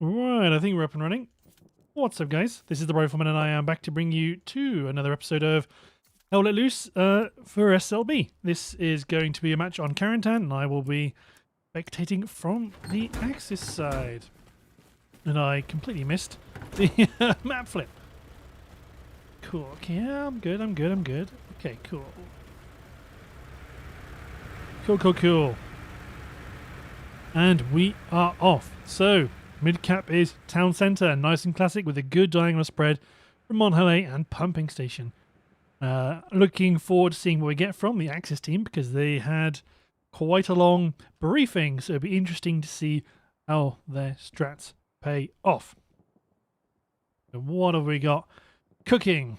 Right, I think we're up and running. What's up, guys? This is the Rifleman, and I am back to bring you to another episode of Hell Let Loose for SLB. This is going to be a match on Carentan, and I will be spectating from the Axis side. And I completely missed the map flip. Cool. Okay, yeah, I'm good. Okay, cool. Cool. And we are off. So, mid-cap is Town Centre, nice and classic with a good diagonal spread from Mont, Halais and Pumping Station. Looking forward to seeing what we get from the Axis team because they had quite a long briefing, so it'll be interesting to see how their strats pay off. So what have we got cooking?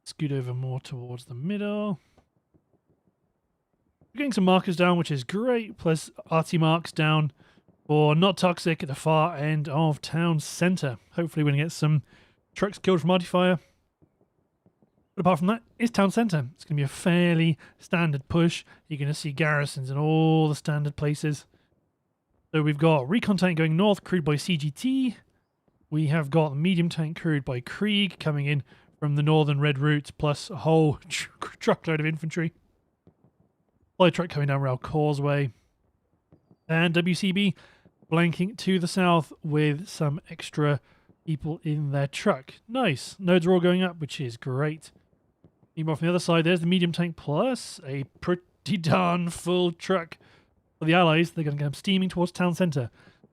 Scoot over more towards the middle. We're getting some markers down, which is great, plus RT marks down for Not Toxic at the far end of Town Centre. Hopefully we're going to get some trucks killed from RT fire. But apart from that, it's Town Centre. It's going to be a fairly standard push. You're going to see garrisons in all the standard places. So we've got recon tank going north, crewed by CGT. We have got medium tank crewed by Krieg coming in from the northern red route, plus a whole truckload of infantry. Light truck coming down rail Causeway. And WCB flanking to the south with some extra people in their truck. Nice. Nodes are all going up, which is great. Meanwhile, from the other side, there's the medium tank plus a pretty darn full truck for the Allies. They're going to come steaming towards Town Centre.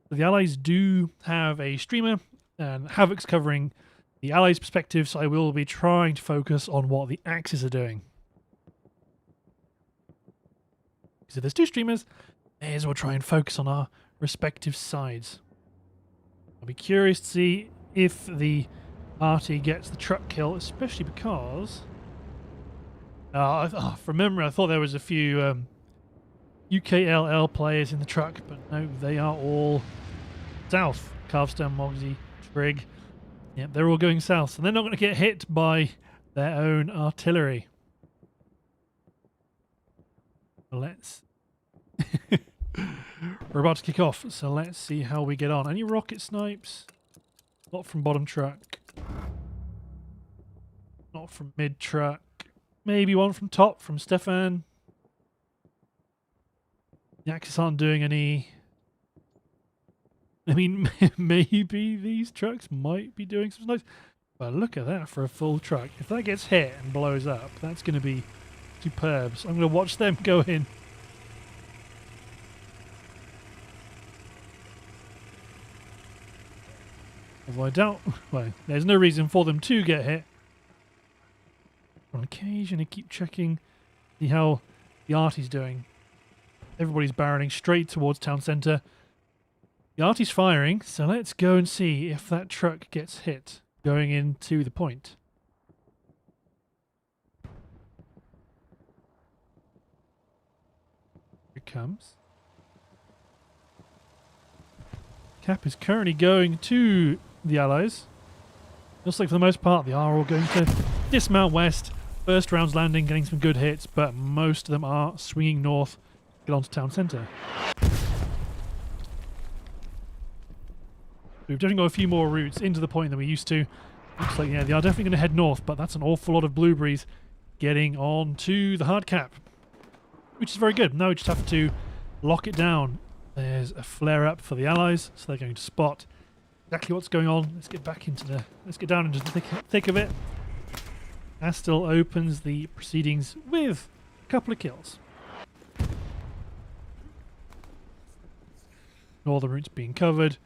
So the Allies do have a streamer, and Havoc's covering the Allies' perspective, so I will be trying to focus on what the Axis are doing. So there's two streamers, may as well try and focus on our respective sides. I'll be curious to see if the RT gets the truck kill, especially because from memory I thought there was a few UKLL players in the truck, but no, they are all south. Calvestone, Mogsy, Trig, yeah, they're all going south, so they're not going to get hit by their own artillery. Let's we're about to kick off, so let's see how we get on. Any rocket snipes? Not from bottom truck. Not from mid truck. Maybe one from top, from Stefan. The Axis aren't doing any. I mean, maybe these trucks might be doing some snipes. But look at that for a full truck. If that gets hit and blows up, that's going to be superb. So I'm going to watch them go in. Although I doubt, well, there's no reason for them to get hit. On occasion, I keep checking, see how the arty's doing. Everybody's barreling straight towards Town Centre. The arty's firing, so let's go and see if that truck gets hit going into the point. Here it comes. Cap is currently going to the Allies. Looks like for the most part they are all going to dismount west. First round's landing, getting some good hits, but most of them are swinging north, get onto Town Centre. We've definitely got a few more routes into the point than we used to. Looks like, yeah, they are definitely going to head north, but that's an awful lot of blueberries getting on to the hard cap, which is very good. Now we just have to lock it down. There's a flare up for the Allies, so they're going to spot exactly what's going on. Let's get down into the thick of it. Astil opens the proceedings with a couple of kills. Northern route's being covered.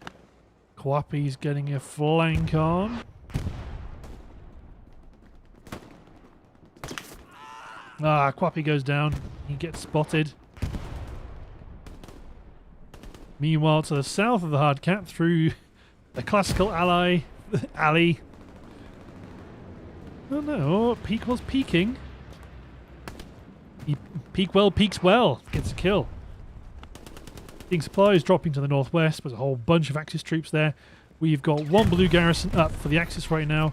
Kwapi's getting a flank on. Kwapi goes down. He gets spotted. Meanwhile, to the south of the hard cap, through the classical alley. Oh no, Peak was peeking. He peeks well, gets a kill. Seeing supplies dropping to the northwest, there's a whole bunch of Axis troops there. We've got one blue garrison up for the Axis right now,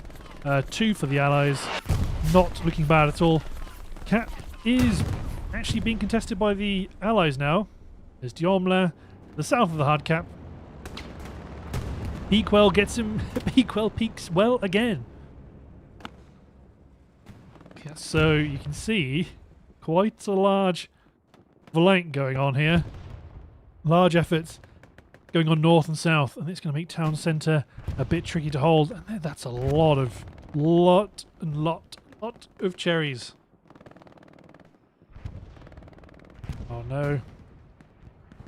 two for the Allies. Not looking bad at all. Cap is actually being contested by the Allies now. There's Diomla, the south of the hard cap. Peakwell gets him. Peakwell peaks well again. Okay, so you can see quite a large flank going on here. Large efforts going on north and south, and it's going to make town centre a bit tricky to hold. And that's a lot of cherries. Oh no.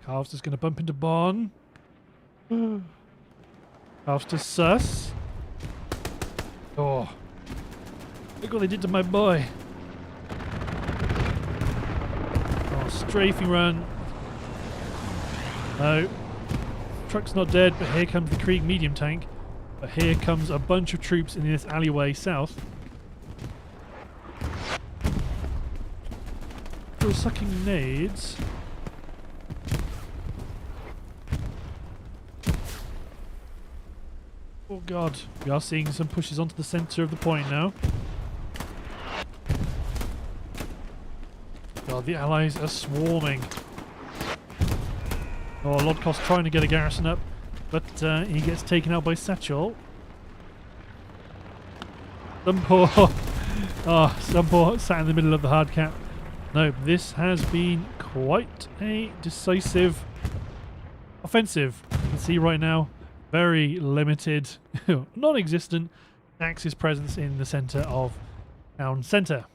Harvester's going to bump into Bon. Harvester's sus. Oh. Look what they did to my boy. Oh, strafing run. No. Truck's not dead, but here comes the Krieg medium tank. But here comes a bunch of troops in this alleyway south. Still sucking nades. Oh god, we are seeing some pushes onto the centre of the point now. God, the allies are swarming. Oh, Lodkos trying to get a garrison up, but he gets taken out by Satchel. Sunpour sat in the middle of the hard cap. No, this has been quite a decisive offensive. You can see right now, very limited, non-existent Axis presence in the centre of town centre.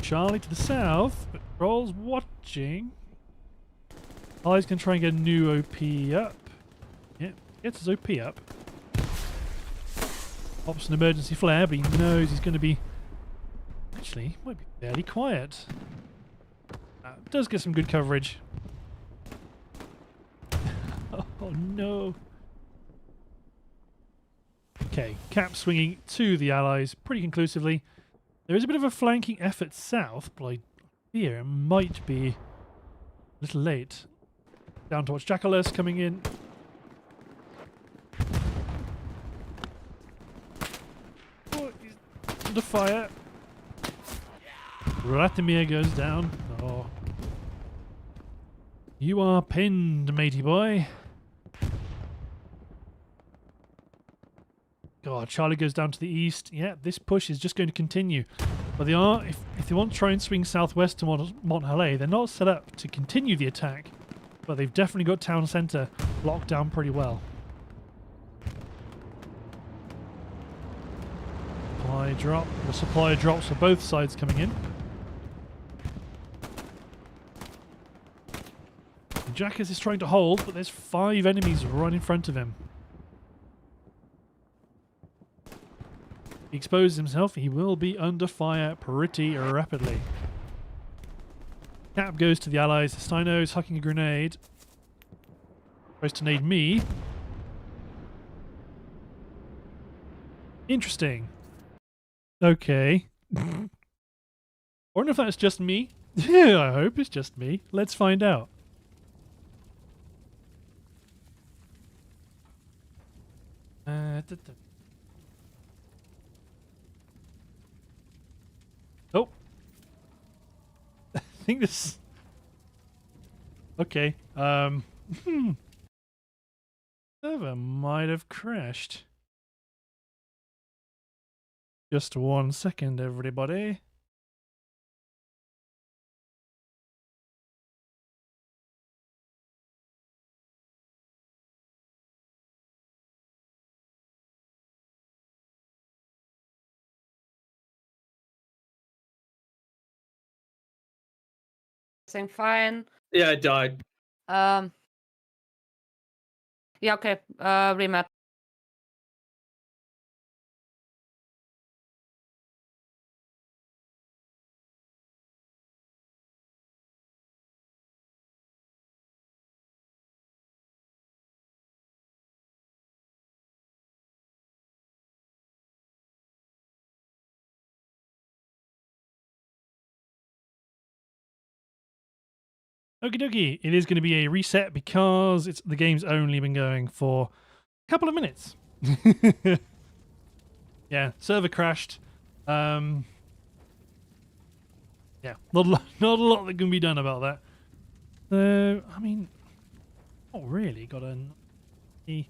Charlie to the south, but Troll's watching. Halais can try and get a new OP up. Yeah, gets his OP up. Pops an emergency flare, but he knows he's going to be... Actually, might be fairly quiet. Does get some good coverage. Oh no. Okay, cap swinging to the allies pretty conclusively. There is a bit of a flanking effort south, but I fear it might be a little late. Down to watch Jackalus coming in. Oh, he's under fire. Ratimir goes down. Oh. You are pinned, matey boy. God, Charlie goes down to the east. Yeah, this push is just going to continue. But they are, if they want to try and swing southwest to Mont Halais, they're not set up to continue the attack. But they've definitely got town centre locked down pretty well. Supply drop. The supply drops for both sides coming in. Jackas is trying to hold, but there's 5 enemies right in front of him. He exposes himself, he will be under fire pretty rapidly. Cap goes to the allies. Steino is hucking a grenade. Tries to nade me. Interesting. Okay. I wonder if that's just me. Yeah, I hope it's just me. Let's find out. Oh. I think this... Okay. Server might have crashed. Just 1 second, everybody. Fine. Yeah, I died. Yeah, okay. Remat. Okie dokie, it is going to be a reset because the game's only been going for a couple of minutes. Yeah, server crashed. Yeah, not a lot that can be done about that. I mean, not really got a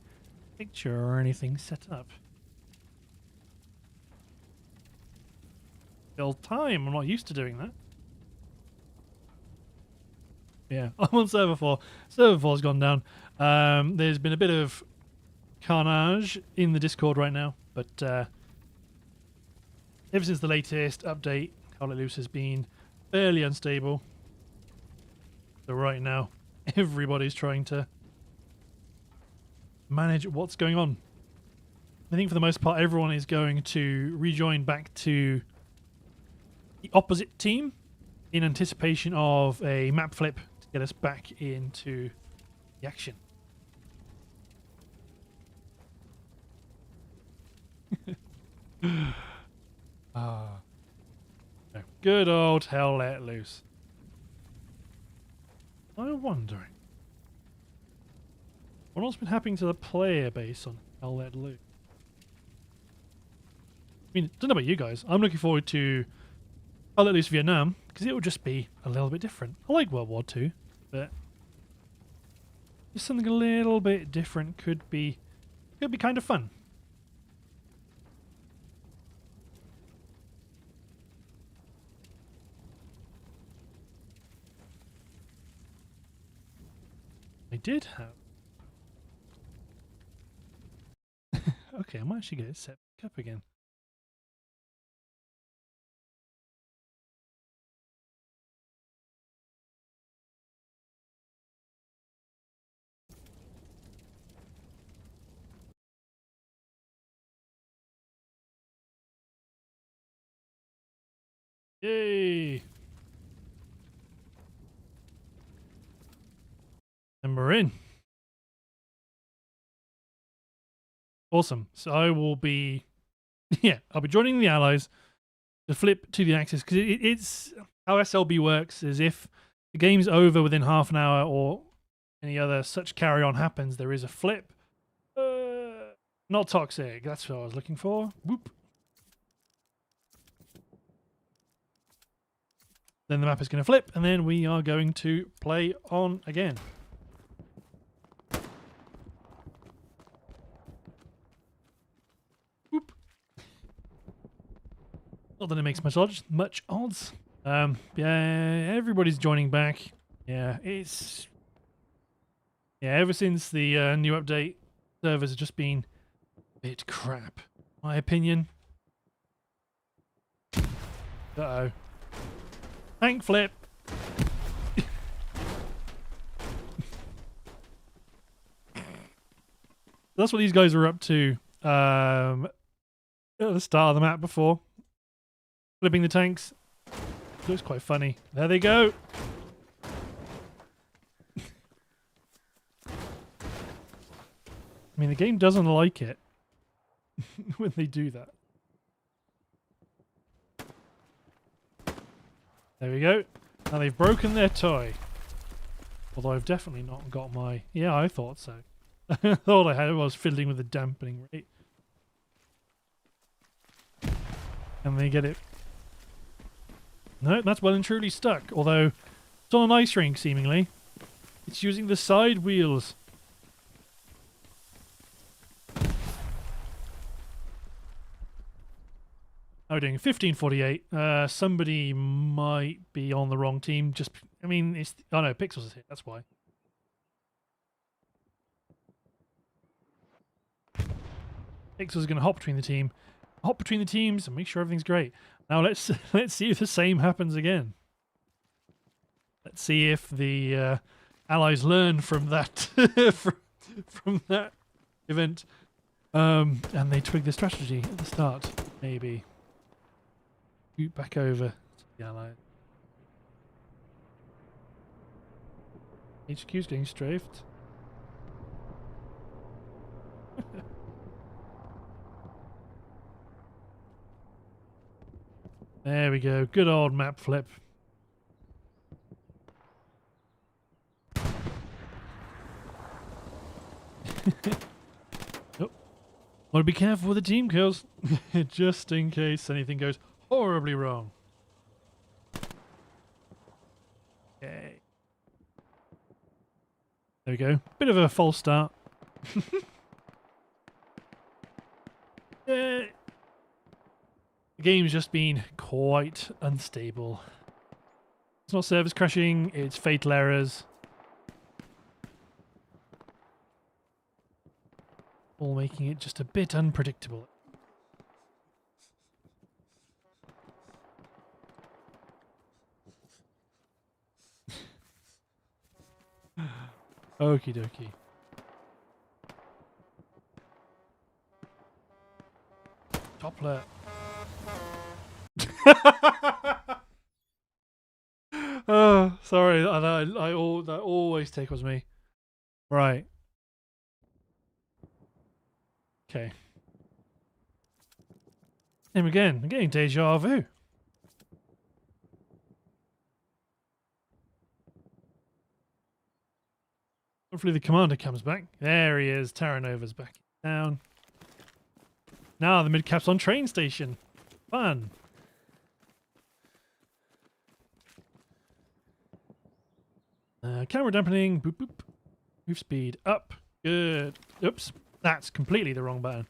picture or anything set up. Still time. I'm not used to doing that. Yeah, I'm on server 4. Server 4's gone down. There's been a bit of carnage in the Discord right now, but ever since the latest update, Halais has been fairly unstable. So right now, everybody's trying to manage what's going on. I think for the most part, everyone is going to rejoin back to the opposite team in anticipation of a map flip to get us back into the action. No. Good old hell let loose. I'm wondering what's been happening to the player base on Hell Let Loose. I mean, I don't know about you guys. I'm looking forward to Hell Let Loose Vietnam because it will just be a little bit different. I like World War II, but just something a little bit different could be kind of fun. I did have. Okay, I might actually get it set back up again. Yay! And we're in. Awesome. So I will be, yeah, I'll be joining the Allies to flip to the Axis because it's how SLB works. Is if the game's over within half an hour or any other such carry on happens, there is a flip. Not toxic. That's what I was looking for. Whoop. Then the map is going to flip, and then we are going to play on again. Whoop. Not that it makes much odds. Yeah, everybody's joining back. Yeah, it's... Yeah, ever since the new update, servers have just been a bit crap. My opinion. Uh-oh. Tank flip! That's what these guys were up to at the start of the map before. Flipping the tanks. Looks quite funny. There they go! I mean, the game doesn't like it when they do that. There we go. Now they've broken their toy. Although I've definitely not got my... Yeah, I thought so. I thought I was fiddling with the dampening rate. And they get it. No, that's well and truly stuck. Although it's on an ice rink, seemingly. It's using the side wheels. Oh, doing 1548. Somebody might be on the wrong team. Just, I mean, it's... Oh no, Pixels is here. That's why. Pixels is going to hop between the teams, and make sure everything's great. Now let's see if the same happens again. Let's see if the Allies learn from that from that event, and they twig the strategy at the start. Maybe. Scoot back over to the Allies. HQ's getting strafed. There we go. Good old map flip. Oh. Want to be careful with the team kills, just in case anything goes horribly wrong. Okay. There we go. Bit of a false start. The game's just been quite unstable. It's not service crashing, it's fatal errors. All making it just a bit unpredictable. Okie dokie. Toppler. Oh, sorry. That always tickles me. Right. Okay. Him again. I'm getting deja vu. Hopefully the commander comes back. There he is. Terranova's back down. Now the mid-cap's on train station. Fun. Camera dampening. Boop, boop. Move speed up. Good. Oops. That's completely the wrong button.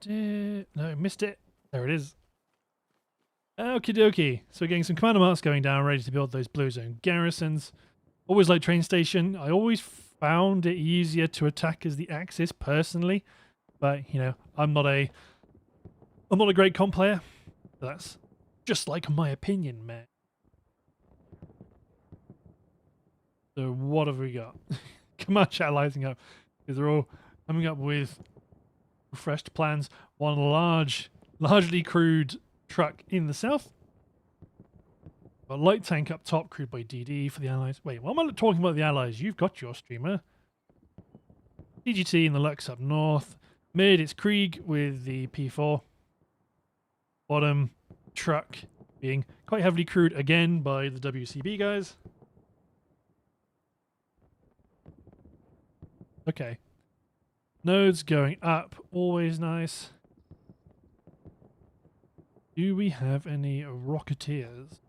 No, missed it. There it is. Okie dokie. So we're getting some commander marks going down, ready to build those blue zone garrisons. Always like train station. I always found it easier to attack as the Axis personally, but you know, I'm not a great comp player. That's just like my opinion, man. So what have we got? Command chat lighting up because they're all coming up with refreshed plans. One largely crewed truck in the south. A light tank up top, crewed by DD for the Allies. Wait, why am I talking about the Allies? You've got your streamer. DGT in the Lux up north. Mid, it's Krieg with the P4. Bottom, truck being quite heavily crewed again by the WCB guys. Okay. Nodes going up, always nice. Do we have any Rocketeers?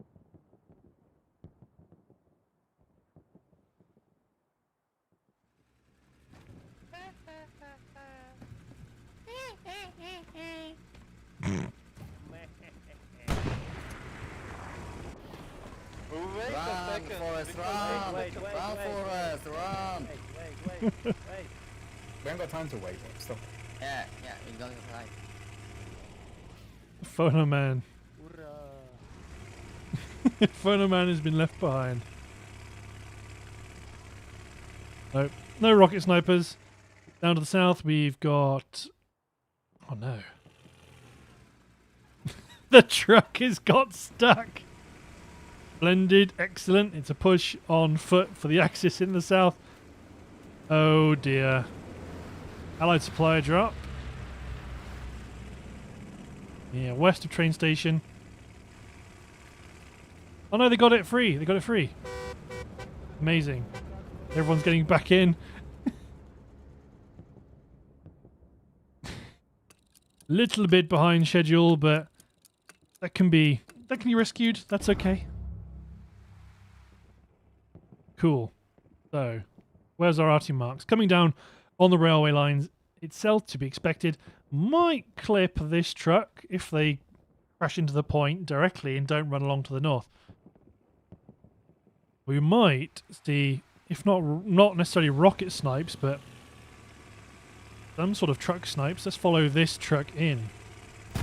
Run, Forrest, run! Wait, Run, Forrest, run! Wait. We haven't got time to wait. Stop. Yeah, we're going to fly. Phono Man. Phono Man has been left behind. Nope. No rocket snipers. Down to the south, we've got... Oh no. The truck has got stuck. Blended. Excellent. It's a push on foot for the Axis in the south. Oh dear. Allied supply drop. Yeah, west of train station. Oh no, they got it free. They got it free. Amazing. Everyone's getting back in. Little bit behind schedule, but that can be rescued. That's okay. Cool. So, where's our RT marks? Coming down on the railway lines itself, to be expected. Might clip this truck if they crash into the point directly and don't run along to the north. We might see, if not necessarily rocket snipes, but some sort of truck snipes. Let's follow this truck in. A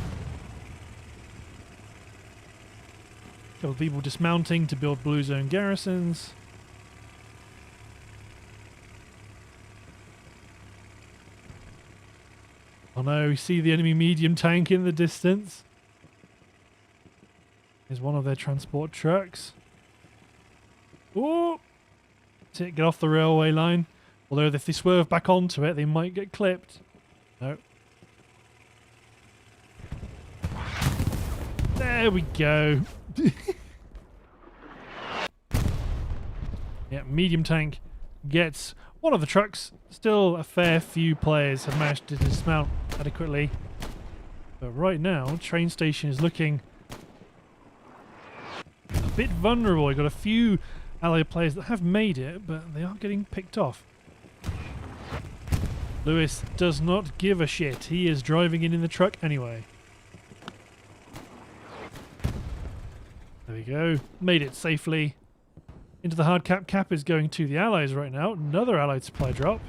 couple of people dismounting to build blue zone garrisons. Oh no, we see the enemy medium tank in the distance. Here's one of their transport trucks. Oh! Get off the railway line. Although if they swerve back onto it, they might get clipped. No. There we go. Yeah, medium tank gets one of the trucks. Still a fair few players have managed to dismount adequately. But right now, train station is looking bit vulnerable. You've got a few Allied players that have made it, but they are getting picked off. Lewis does not give a shit. He is driving in the truck anyway. There we go. Made it safely. Into the hard cap. Cap is going to the Allies right now. Another Allied supply drop.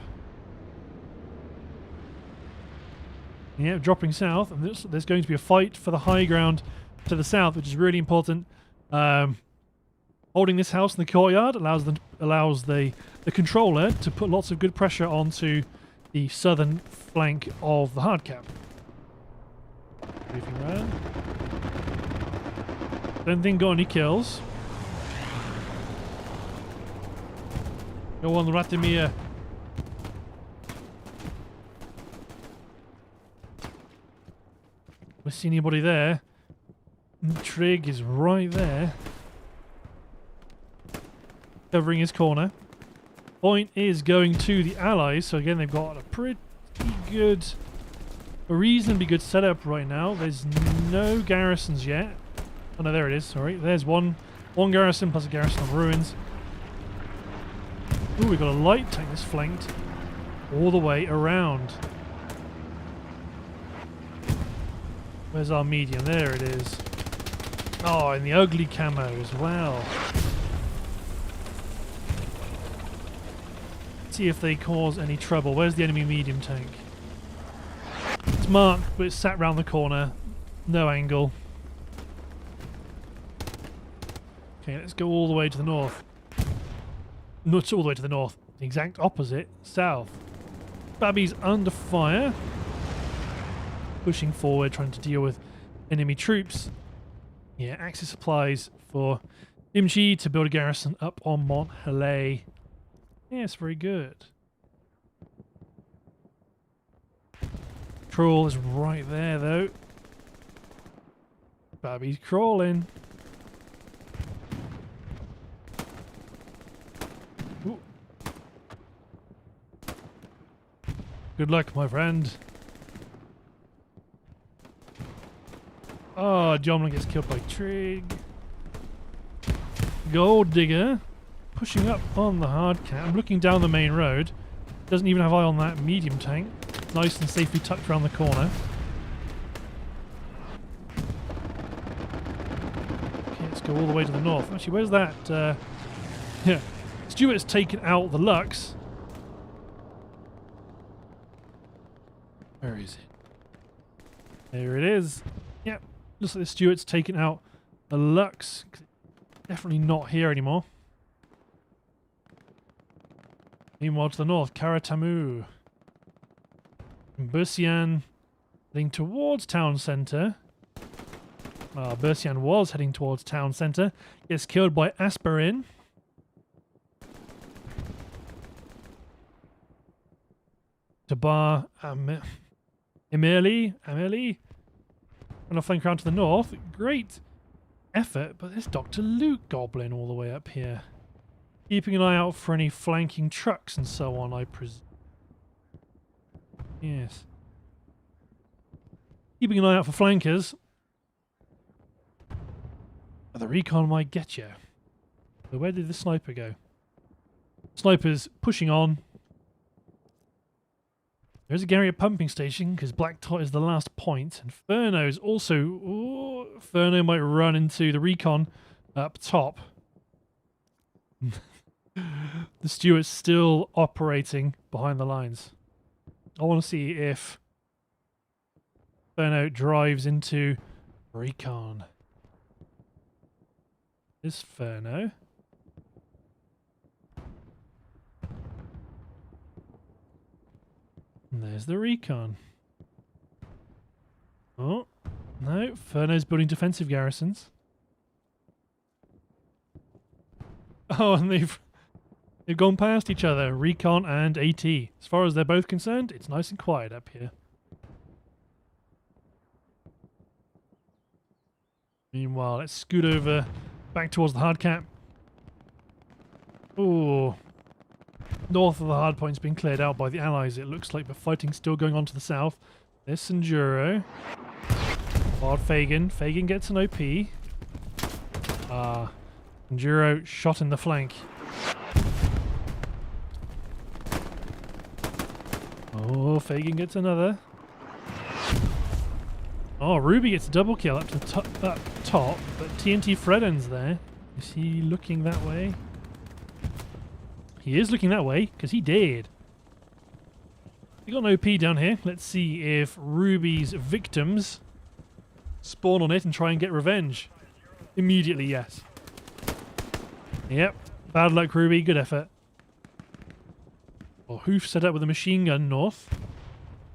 Yeah, dropping south. And there's going to be a fight for the high ground to the south, which is really important. Holding this house in the courtyard allows the controller to put lots of good pressure onto the southern flank of the hard cap. Moving around. Don't think got any kills. Go on, Ratimir. We see anybody there? Trig is right there. Covering his corner. Point is going to the Allies, so again they've got a pretty good, a reasonably good setup right now. There's no garrisons yet. Oh no, there it is, sorry. There's one garrison plus a garrison of ruins. Ooh, we've got a light tank that's flanked all the way around. Where's our medium? There it is. Oh, and the ugly camo as well. See if they cause any trouble. Where's the enemy medium tank? It's marked, but it's sat round the corner. No angle. Okay, let's go all the way to the north. Not all the way to the north. The exact opposite, south. Babby's under fire. Pushing forward, trying to deal with enemy troops. Yeah, Axis supplies for Imchi to build a garrison up on Mont Halais. Yes, very good. Troll is right there, though. Babby's crawling. Ooh. Good luck, my friend. Oh, Jomlin gets killed by Trig. Gold Digger. Pushing up on the hard cap. I'm looking down the main road. Doesn't even have eye on that medium tank. Nice and safely tucked around the corner. Okay, let's go all the way to the north. Actually, where's that? Yeah. Stuart's taken out the Lux. Where is it? There it is. Yep. Looks like the Stuart's taken out the Lux. Definitely not here anymore. Meanwhile, to the north, Karatamu. Bersian heading towards town centre. Bersian was heading towards town centre. Gets killed by Aspirin. Tabar Emily. And I'll flank around to the north. Great effort, but there's Dr. Luke Goblin all the way up here. Keeping an eye out for any flanking trucks and so on, I presume. Yes. Keeping an eye out for flankers. But the recon might get you. So where did the sniper go? Sniper's pushing on. There's a Gary at pumping station because Black Tot is the last point. And Furno's also... Ooh, Furno might run into the recon up top. The Stuart's still operating behind the lines. I want to see if Furno drives into recon. This Furno. And there's the recon. Oh, no. Furno's building defensive garrisons. Oh, and they've gone past each other, recon and AT. As far as they're both concerned, it's nice and quiet up here. Meanwhile, let's scoot over back towards the hard cap. Ooh. North of the hard point's been cleared out by the Allies. It looks like the fighting's still going on to the south. There's Sanjuro. Wild Fagin. Fagin gets an OP. Enduro shot in the flank. Oh, Fagin gets another. Oh, Ruby gets a double kill up to the up top, but TNT Freden's there. Is he looking that way? He is looking that way, because he did. We got an OP down here. Let's see if Ruby's victims spawn on it and try and get revenge. Immediately, yes. Yep. Bad luck, Ruby. Good effort. Well, Hoof set up with a machine gun north.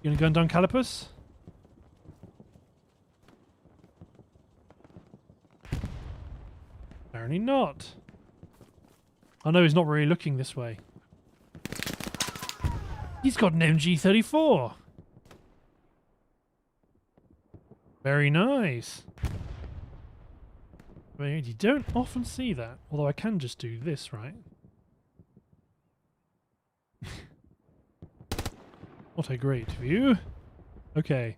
You gonna gun down Calipus? Apparently not. I know he's not really looking this way. He's got an MG34. Very nice. I mean, you don't often see that. Although I can just do this, right? What a great view. Okay.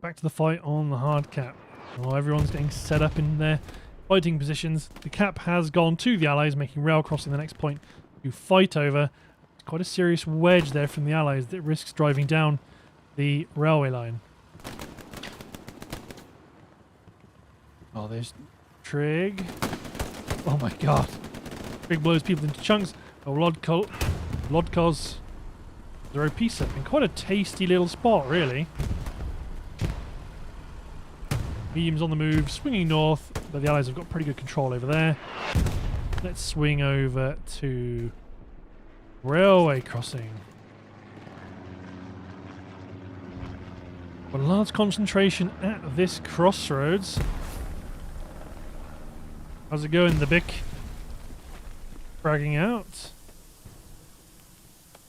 Back to the fight on the hard cap. Oh, everyone's getting set up in their fighting positions. The cap has gone to the Allies, making rail crossing the next point to fight over. It's quite a serious wedge there from the Allies that risks driving down the railway line. Oh, there's Trig. Oh my god. Trig blows people into chunks. Oh, Lodkos. They're OP set in quite a tasty little spot, really. Medium's on the move, swinging north, but the Allies have got pretty good control over there. Let's swing over to railway crossing. A large concentration at this crossroads. How's it going, the Bic? Fragging out.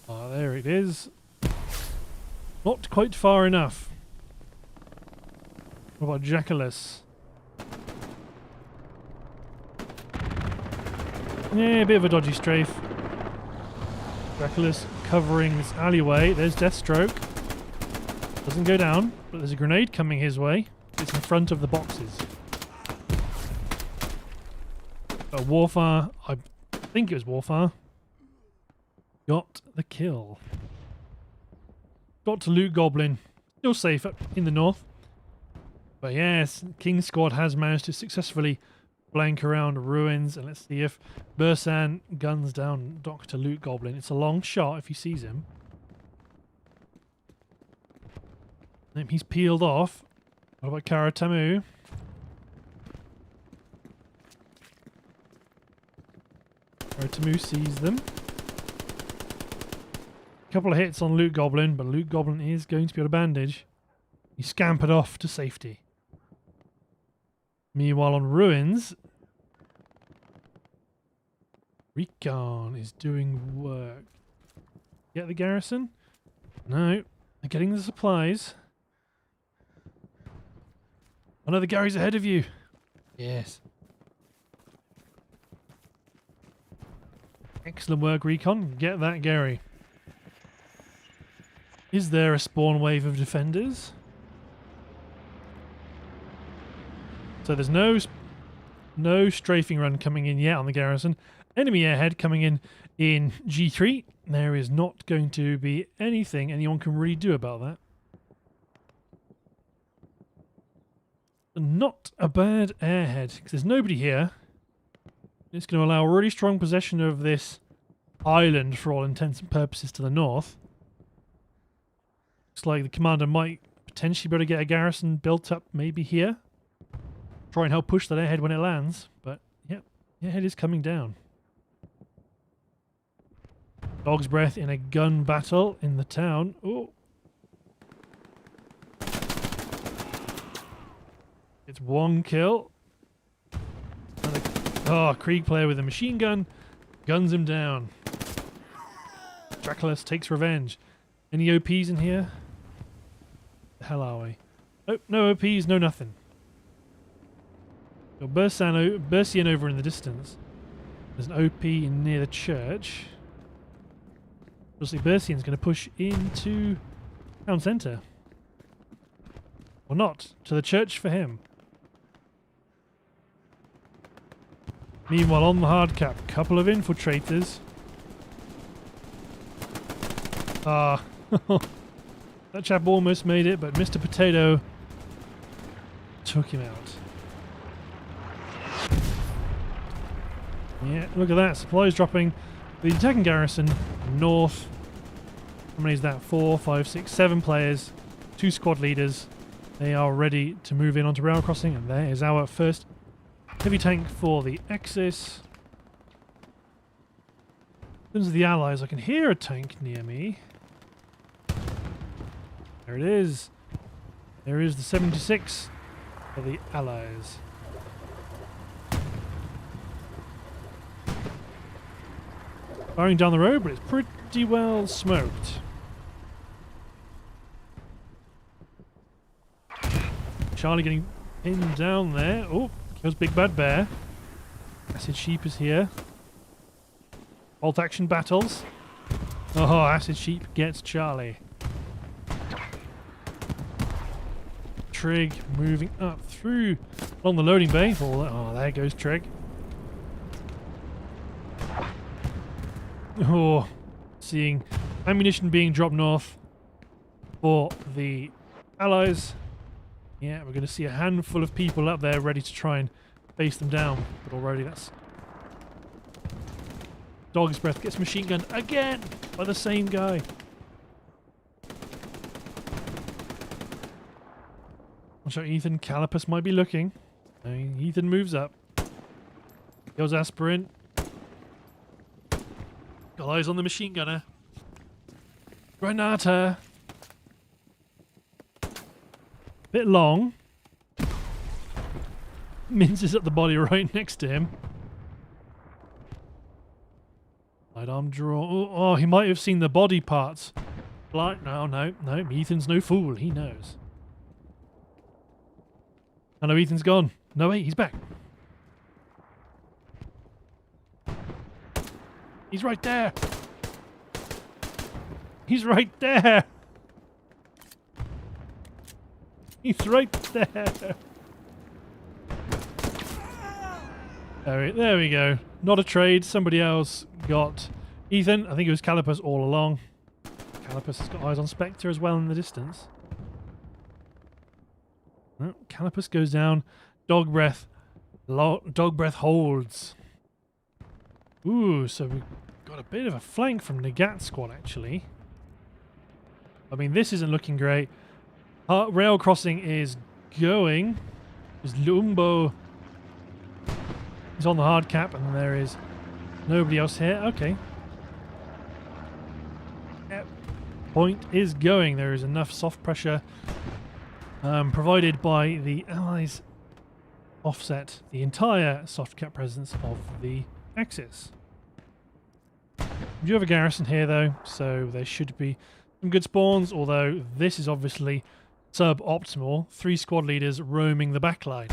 Oh, there it is. Not quite far enough. What about Jackalus? Yeah, a bit of a dodgy strafe. Jackalus covering this alleyway. There's Deathstroke. Doesn't go down, but there's a grenade coming his way. It's in front of the boxes. Warfare, I think it was Warfare, got the kill. Got to Loot Goblin. Still safe up in the north. But yes, King's Squad has managed to successfully flank around ruins. And let's see if Bursan guns down Dr. Loot Goblin. It's a long shot if he sees him. He's peeled off. What about Karatamu? Karatamu sees them. Couple of hits on Loot Goblin, but Loot Goblin is going to be able to bandage. He scampered off to safety. Meanwhile on ruins, Recon is doing work. Get the garrison? No. They're getting the supplies. I know the Gary's ahead of you. Yes. Excellent work, Recon. Get that, Gary. Is there a spawn wave of defenders? So there's no strafing run coming in yet on the garrison. Enemy airhead coming in G3. There is not going to be anything anyone can really do about that. Not a bad airhead, because there's nobody here. It's going to allow really strong possession of this island for all intents and purposes to the north. Looks like the commander might potentially be able to get a garrison built up maybe here. Try and help push that airhead when it lands, but yep, the airhead is coming down. Dog's Breath in a gun battle in the town. Oh. It's one kill. Krieg player with a machine gun guns him down. Dracula takes revenge. Any OPs in here? The hell are we? Oh, no OPs, no nothing. Got Bersian over in the distance. There's an OP near the church. Obviously, Bersian's going to push into town centre. Or not. To the church for him. Meanwhile, on the hard cap, couple of infiltrators. Ah, that chap almost made it, but Mr. Potato took him out. Yeah, look at that. Supplies dropping. The attacking garrison north. How many is that? 4, 5, 6, 7 players. 2 squad leaders. They are ready to move in onto rail crossing, and there is our first heavy tank for the Axis. In terms of the Allies, I can hear a tank near me. There it is. There is the 76 for the Allies. Firing down the road, but it's pretty well smoked. Charlie getting pinned down there. Oh, goes Big Bad Bear. Acid Sheep is here. Bolt action battles. Oh, Acid Sheep gets Charlie. Trig moving up through along the loading bay. Oh, there goes Trig. Oh, seeing ammunition being dropped north for the Allies. Yeah, we're going to see a handful of people up there ready to try and face them down. But already that's... Dog's Breath gets machine gunned again by the same guy. I'm sure Ethan Calipus might be looking. Ethan moves up. Goes Aspirant. Got eyes on the machine gunner. Granata. Bit long. Minces up the body right next to him. Sidearm draw. Oh, he might have seen the body parts. Like, no. Ethan's no fool. He knows. I know Ethan's gone. No, wait, he's back. He's right there. He's right there. He's right there. There we go. Not a trade. Somebody else got Ethan. I think it was Calipus all along. Calipus has got eyes on Spectre as well in the distance. Oh, Calipus goes down. Dog Breath. Dog Breath holds. Ooh, so we've got a bit of a flank from Nagat squad, actually. I mean, this isn't looking great. Rail crossing is going. There's Lumbo. He's on the hard cap, and there is nobody else here. Okay. Yep. Point is going. There is enough soft pressure provided by the Allies offset the entire soft cap presence of the Axis. We do have a garrison here though, so there should be some good spawns, although this is obviously suboptimal. 3 squad leaders roaming the backline.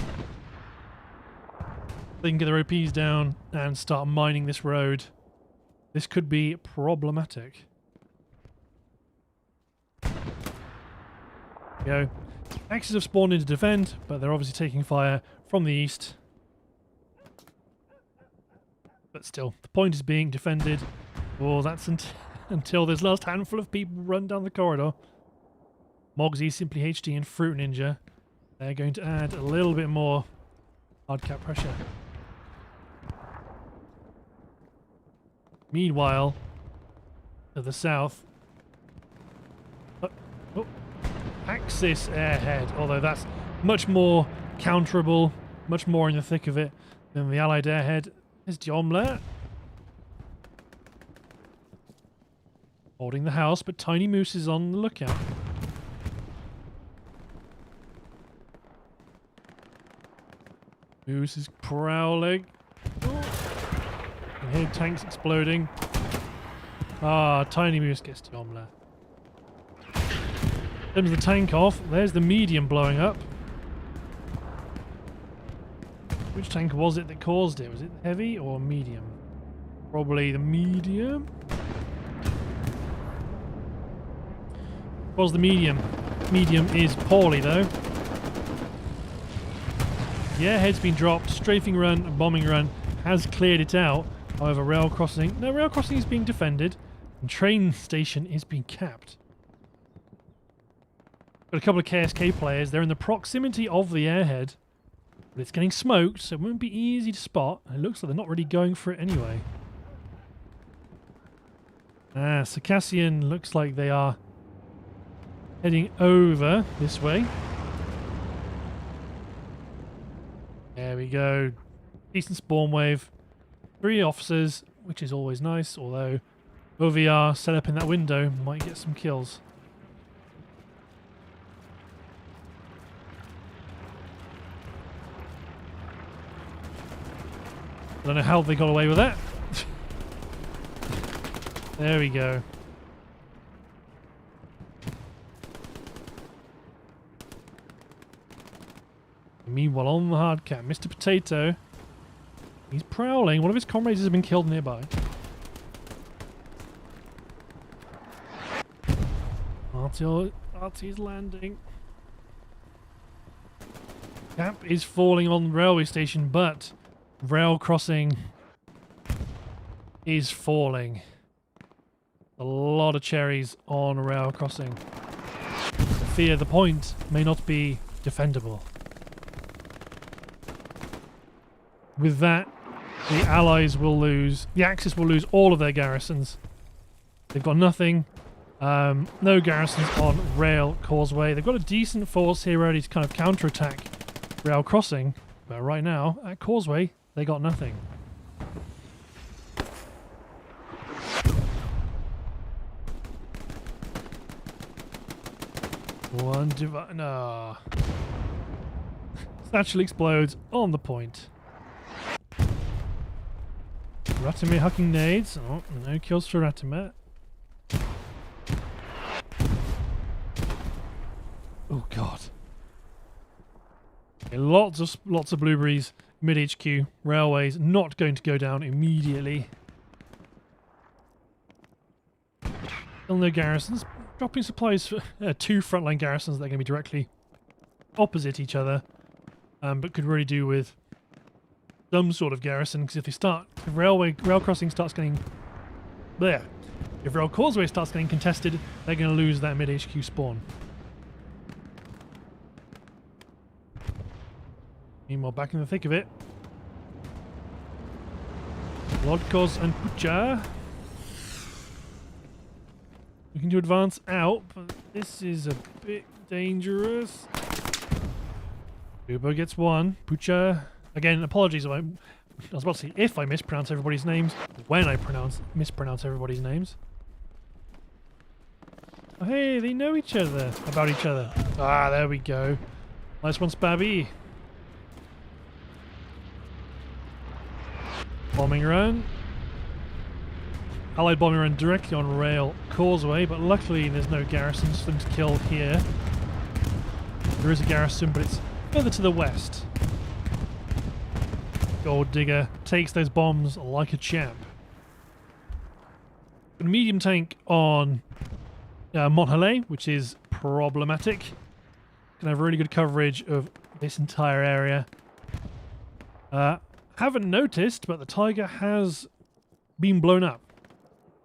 They can get their OPs down and start mining this road. This could be problematic. Go. Axis have spawned in to defend, but they're obviously taking fire from the east. But still, the point is being defended. Oh, that's until this last handful of people run down the corridor. Mogsy, Simply HD, and Fruit Ninja. They're going to add a little bit more hard cap pressure. Meanwhile, to the south, Axis airhead, although that's much more counterable, much more in the thick of it than the Allied airhead. There's Diomler. Holding the house, but Tiny Moose is on the lookout. Moose is prowling. I hear tanks exploding. Ah, Tiny Moose gets Diomler. Turns the tank off. There's the medium blowing up. Which tank was it that caused it? Was it heavy or medium? Probably the medium. Was the medium. Medium is poorly though. Yeah, head's been dropped. Strafing run, bombing run has cleared it out. However, rail crossing is being defended, and train station is being capped. Got a couple of KSK players. They're in the proximity of the airhead, but it's getting smoked, so it won't be easy to spot. And it looks like they're not really going for it anyway. Circassian looks like they are heading over this way. There we go. Decent spawn wave. 3 officers, which is always nice, although OVR set up in that window might get some kills. I don't know how they got away with that. There we go. Meanwhile, on the hard cap, Mr. Potato, he's prowling. One of his comrades has been killed nearby. RT's landing. Cap is falling on the railway station, but rail crossing is falling. A lot of cherries on rail crossing. I fear the point may not be defendable. With that, the Allies will lose, the Axis will lose all of their garrisons. They've got nothing. No garrisons on rail causeway. They've got a decent force here ready to kind of counterattack rail crossing, but right now at causeway they got nothing. No. Satchel explodes on the point. Ratimir hucking nades. Oh, no kills for Ratimir. Oh god. Okay, lots of blueberries. Mid HQ railways not going to go down immediately. Still no garrisons. Dropping supplies for 2 frontline garrisons that are going to be directly opposite each other, but could really do with some sort of garrison, because if rail crossing starts getting there, if rail causeway starts getting contested, they're going to lose that mid HQ spawn. Meanwhile, back in the thick of it, Lodkos and Pucha looking to advance out, but this is a bit dangerous. Ubo gets 1. Pucha, again, apologies if I was about to say if I mispronounce everybody's names, when I mispronounce everybody's names. Oh, hey, they know each other, about each other. Ah, there we go. Nice one, Spabby. Bombing run. Allied bombing run directly on rail causeway, but luckily there's no garrisons for them to kill here. There is a garrison, but it's further to the west. Gold Digger takes those bombs like a champ. A medium tank on Mont Halais, which is problematic. Can have really good coverage of this entire area. Haven't noticed, but the Tiger has been blown up.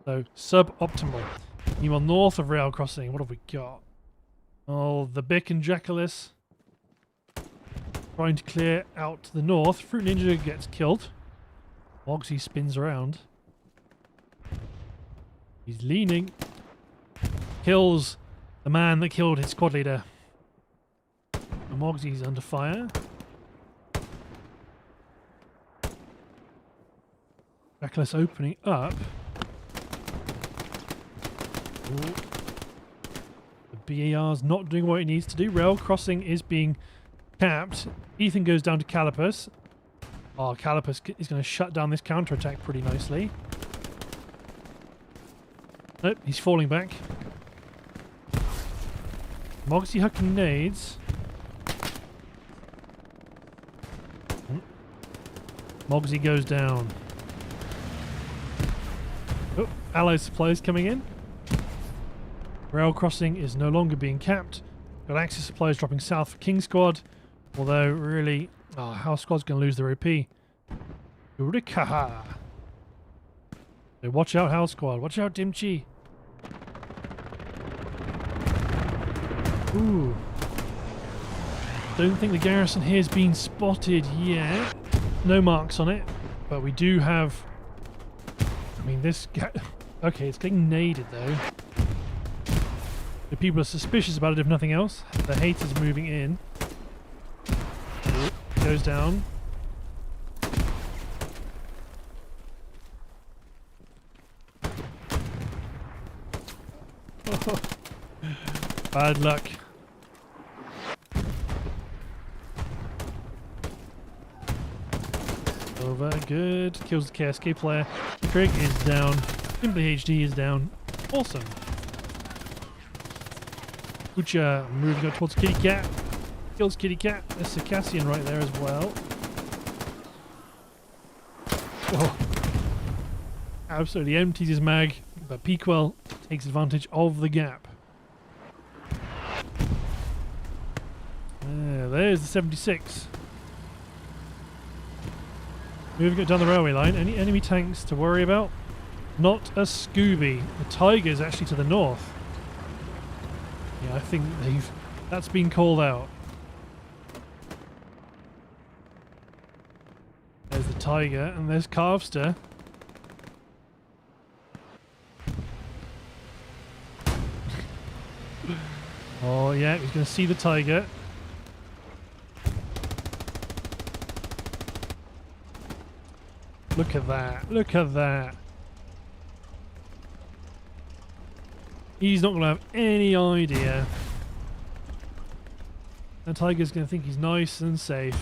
So, suboptimal. Meanwhile, north of rail crossing, what have we got? Oh, the Bick and Jackalis trying to clear out to the north. Fruit Ninja gets killed. Mogsy spins around. He's leaning. Kills the man that killed his squad leader. And Mogsy's under fire. Jackalis opening up. Ooh. The BAR's not doing what it needs to do. Rail crossing is being capped. Ethan goes down to Calipus. Oh, Calipus is going to shut down this counterattack pretty nicely. Nope, he's falling back. Mogsy hucking nades. Mogsy goes down. Oh, Allied supplies coming in. Rail crossing is no longer being capped. Got Axis supplies dropping south for King Squad. Although, really, House Squad's going to lose their OP. Urikaha. So watch out, House Squad. Watch out, Dimchi. Ooh. Don't think the garrison here has been spotted yet. No marks on it. But we do have... I mean, this... Okay, it's getting naded, though. The people are suspicious about it, if nothing else. The hate is moving in. Ooh, goes down. Bad luck. Over, good. Kills the KSK player. Craig is down. Simply HD is down. Awesome. Ucha moving up towards Kitty Cat. Kills Kitty Cat. There's Circassian right there as well. Oh. Absolutely empties his mag, but Pequel takes advantage of the gap. There's the 76. Moving it down the railway line. Any enemy tanks to worry about? Not a Scooby. The Tiger's actually to the north. Yeah, I think that's been called out. There's the Tiger, and there's Carvester. Oh yeah, he's going to see the Tiger. Look at that. Look at that. He's not going to have any idea. The Tiger's going to think he's nice and safe.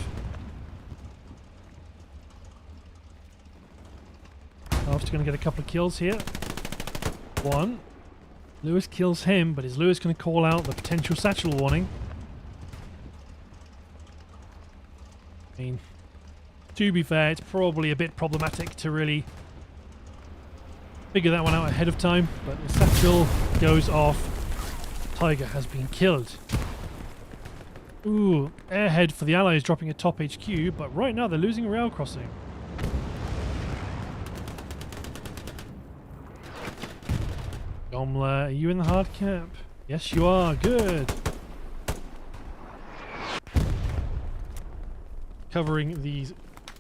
After going to get a couple of kills here. One. Lewis kills him, but is Lewis going to call out the potential satchel warning? I mean, to be fair, it's probably a bit problematic to really figure that one out ahead of time, but the satchel goes off. Tiger has been killed. Ooh, airhead for the Allies dropping a top HQ, but right now they're losing a rail crossing. Gomla, are you in the hard cap? Yes, you are. Good. Covering these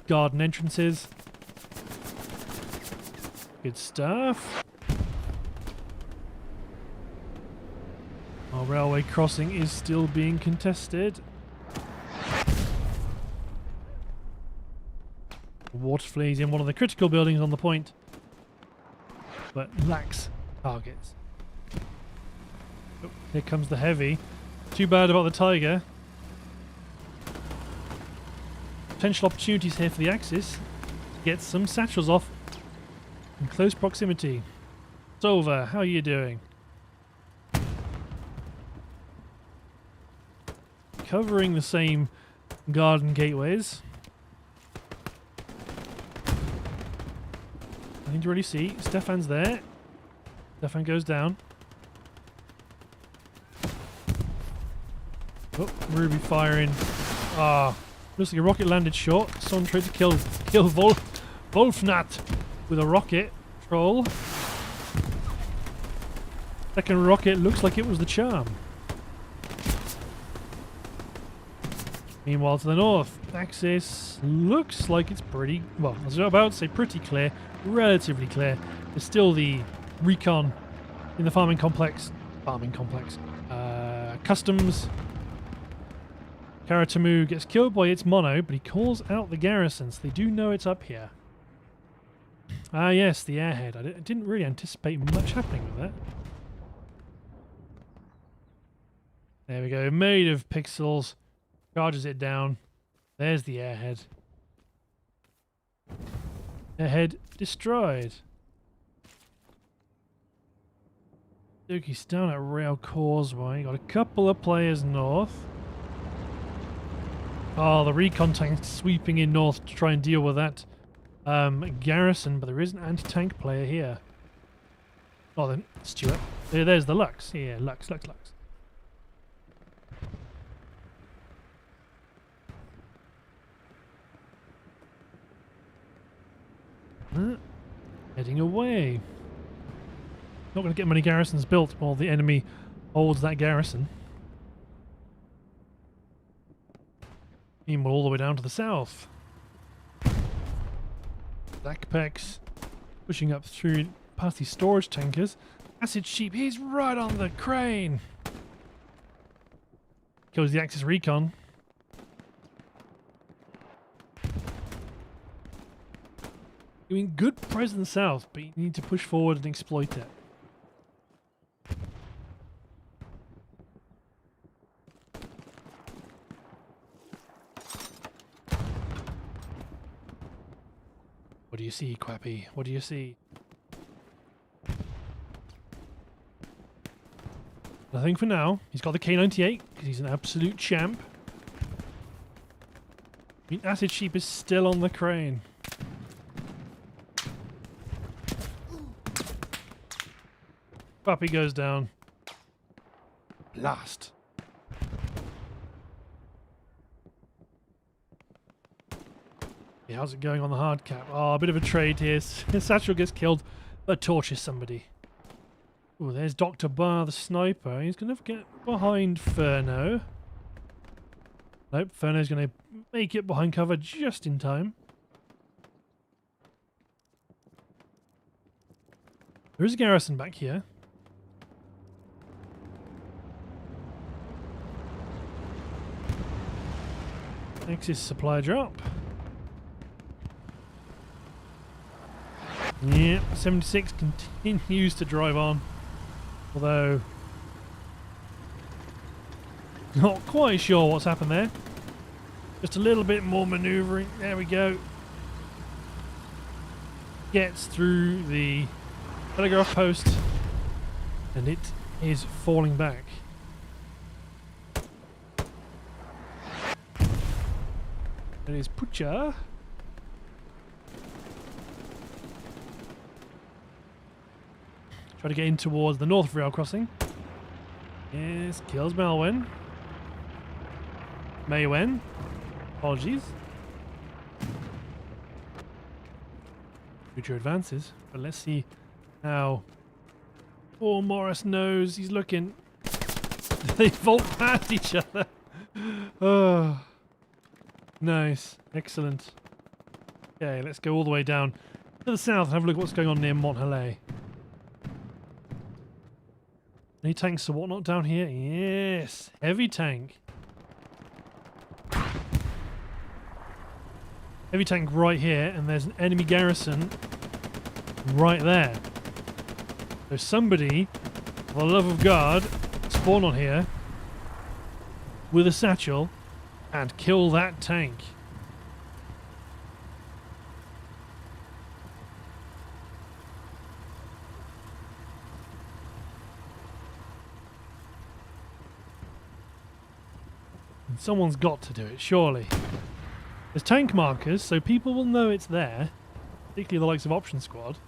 garden entrances. Good stuff. Our railway crossing is still being contested. Water flees in one of the critical buildings on the point, but lacks targets. Oh, here comes the heavy. Too bad about the Tiger. Potential opportunities here for the Axis to get some satchels off in close proximity. Solver, how are you doing? Covering the same garden gateways. Nothing to really see. Stefan's there. Stefan goes down. Oh, Ruby firing. Ah, looks like a rocket landed short. Someone tried to kill Wolfnat with a rocket. Troll. Second rocket looks like it was the charm. Meanwhile, to the north, Axis looks like it's pretty, well, I was about to say pretty clear, relatively clear. There's still the recon in the farming complex. Customs. Karatamu gets killed by its mono, but he calls out the garrisons. They do know it's up here. Ah, yes, the airhead. I didn't really anticipate much happening with that. There we go. Made of pixels. Charges it down. There's the airhead. Airhead destroyed. Dookie's down at Rail Causeway. Got a couple of players north. Oh, the recon tank sweeping in north to try and deal with that garrison, but there is an anti-tank player here. Oh, then, Stuart. There's the Lux. Yeah, Lux. Heading away. Not going to get many garrisons built while the enemy holds that garrison. Meanwhile, all the way down to the south. Blackpacks pushing up through past these storage tankers. Acid Sheep, he's right on the crane. Kills the Axis Recon. Doing good presence south, but you need to push forward and exploit it. What do you see, Quappy? What do you see? Nothing for now. He's got the K98 because he's an absolute champ. I mean, Acid Sheep is still on the crane. Puppy goes down. Blast. Yeah, how's it going on the hard cap? Oh, a bit of a trade here. Satchel gets killed, but torches somebody. Oh, there's Dr. Barr, the sniper. He's going to get behind Furno. Nope, Furno's going to make it behind cover just in time. There is a garrison back here. Axis supply drop. Yeah, 76 continues to drive on. Although, not quite sure what's happened there. Just a little bit more manoeuvring. There we go. Gets through the telegraph post. And it is falling back. It is Pucha. Try to get in towards the north rail crossing. Yes, kills Melwyn. Maywen. Apologies. Future advances. But let's see how poor Morris knows he's looking. They vault past each other. Oh. Nice. Excellent. Okay, let's go all the way down to the south and have a look at what's going on near Mont Halais. Any tanks or whatnot down here? Yes! Heavy tank. Heavy tank right here, and there's an enemy garrison right there. So somebody, for the love of God, spawn on here with a satchel and kill that tank. And someone's got to do it, surely. There's tank markers, so people will know it's there, particularly the likes of Option Squad.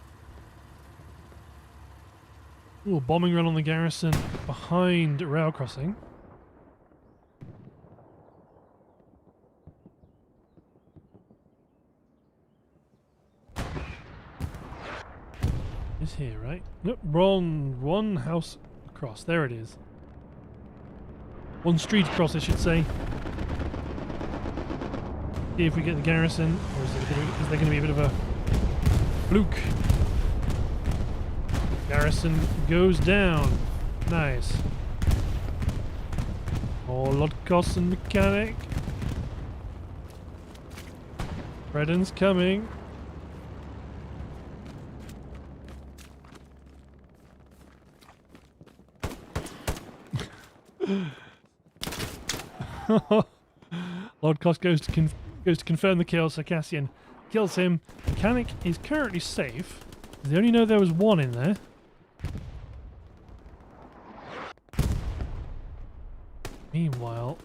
Ooh, bombing run on the garrison behind rail crossing. Is here, right? Nope, wrong. One house across. There it is. One street across, I should say. See if we get the garrison, or is there going to be a bit of a fluke? Garrison goes down. Nice. Oh, Lodkos and Mechanic. Redden's coming. Lord Cost goes to confirm the kill. Circassian kills him. Mechanic is currently safe. They only know there was one in there. Meanwhile,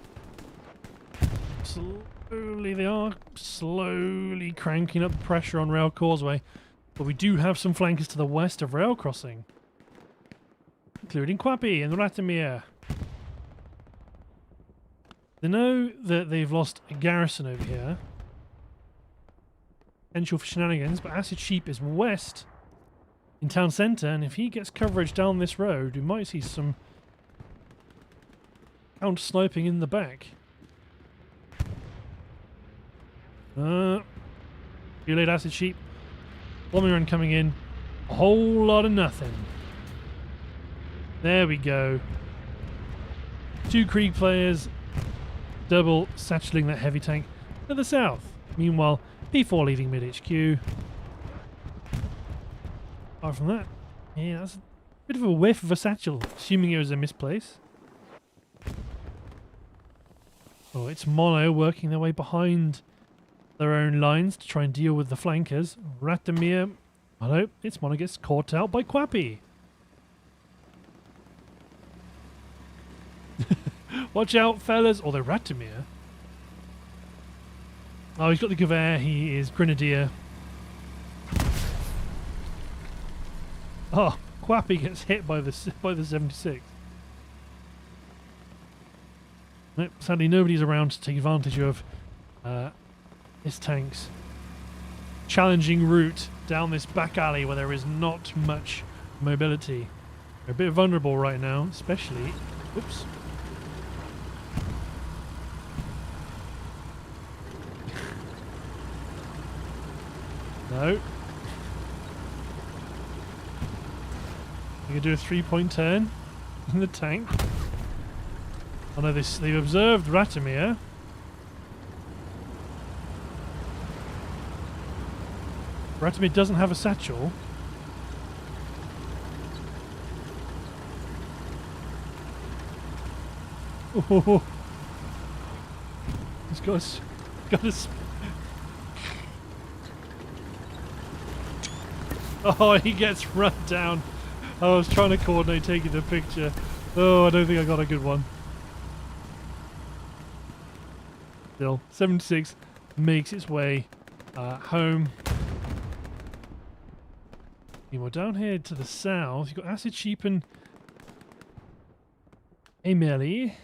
they are slowly cranking up the pressure on Rail Causeway. But we do have some flankers to the west of Rail Crossing, including Quappy and Ratomir. They know that they've lost a garrison over here. potential for shenanigans, but Acid Sheep is west in town centre, and if he gets coverage down this road, we might see some counter-sniping in the back. Too late, Acid Sheep. Bombing run coming in. A whole lot of nothing. There we go. 2 Krieg players double satcheling that heavy tank to the south. Meanwhile, P4 leaving mid HQ. Apart from that, yeah, that's a bit of a whiff of a satchel, assuming it was a misplace. Oh, it's Mono working their way behind their own lines to try and deal with the flankers. Ratomir, hello, it's Mono gets caught out by Quappy. Watch out, fellas. Although Ratomir. Oh, he's got the Gewehr. He is Grenadier. Oh, Quappy gets hit by the 76. Nope, sadly, nobody's around to take advantage of this tank's challenging route down this back alley where there is not much mobility. They're a bit vulnerable right now, especially. Oops. No. You can do a 3-point turn in the tank. Oh no, they've observed Ratomir. Ratomir doesn't have a satchel. Oh, he's got a oh, he gets run down. I was trying to coordinate taking the picture. Oh, I don't think I got a good one. Still, 76 makes its way home. Meanwhile, down here to the south, you've got Acid Sheep and Emily.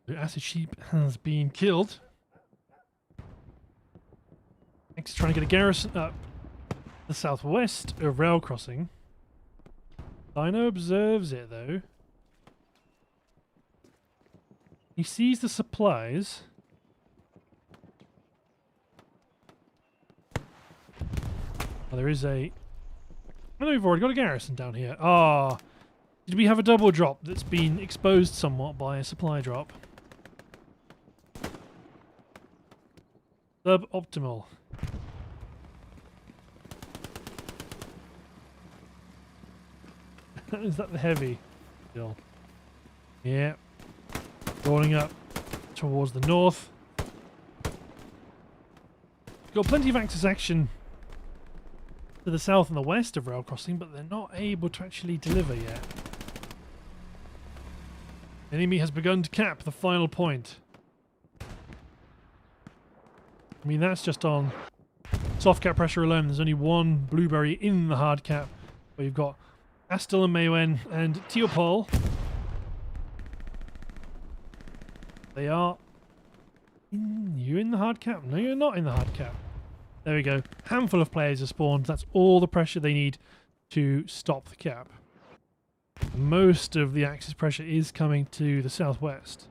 The Acid Sheep has been killed. Next, trying to get a garrison up the southwest of rail crossing. Dino observes it though. He sees the supplies. Oh, there is a... I know we've already got a garrison down here. Ah, did we have a double drop that's been exposed somewhat by a supply drop? Suboptimal. Is that the heavy? Still. Yeah. Rolling up towards the north. Got plenty of Axis action to the south and the west of rail crossing, but they're not able to actually deliver yet. The enemy has begun to cap the final point. I mean, that's just on soft cap pressure alone. There's only one blueberry in the hard cap, where you've got Astel and Maywen and Teopol. They are... You in the hard cap? No, you're not in the hard cap. There we go. Handful of players are spawned. That's all the pressure they need to stop the cap. Most of the Axis pressure is coming to the southwest.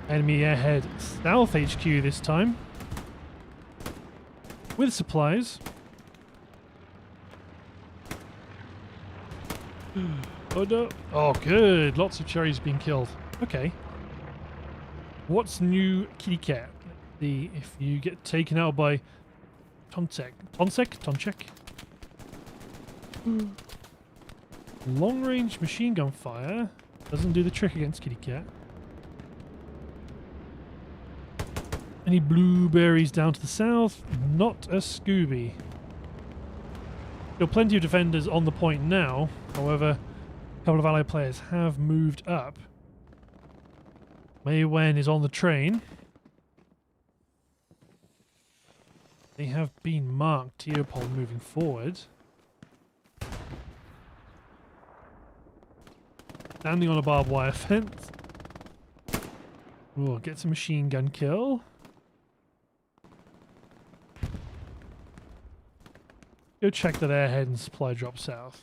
Enemy airhead south HQ this time. With supplies. Oh no. Oh good. Lots of cherries being killed. Okay. What's new, kitty cat? If you get taken out by Tonsek? Long range machine gun fire doesn't do the trick against kitty cat. Any blueberries down to the south? Not a Scooby. Still plenty of defenders on the point now. However, a couple of allied players have moved up. Maywen is on the train. They have been marked. Teopol moving forward. Standing on a barbed wire fence. Ooh, gets a machine gun kill. go check that airhead and supply drop south.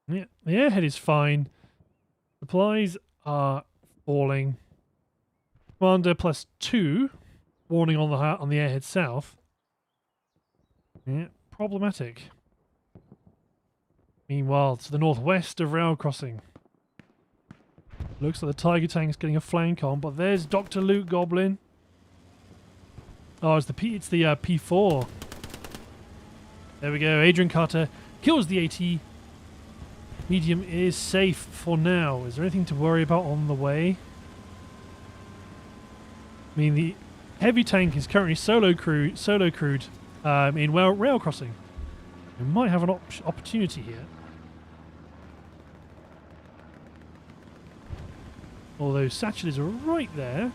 Yeah, the airhead is fine. Supplies are falling. Commander +2. Warning on the airhead south. Yeah, problematic. Meanwhile, to the northwest of rail crossing. Looks like the Tiger Tank's getting a flank on, but there's Dr. Luke Goblin. Oh, it's the P4. There we go. Adrian Carter kills the AT. Medium is safe for now. Is there anything to worry about on the way? I mean, the heavy tank is currently solo crewed in rail crossing. We might have an opportunity here. Although Satchel is right there.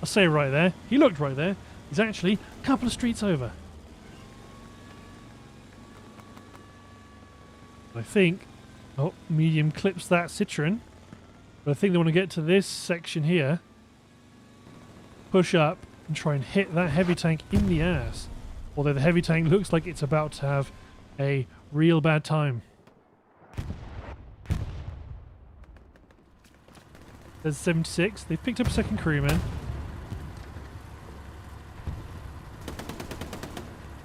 I say right there. He looked right there. He's actually a couple of streets over. I think... Oh, medium clips that Citroen. But I think they want to get to this section here. Push up and try and hit that heavy tank in the ass. Although the heavy tank looks like it's about to have a real bad time. There's 76. They've picked up a second crewman.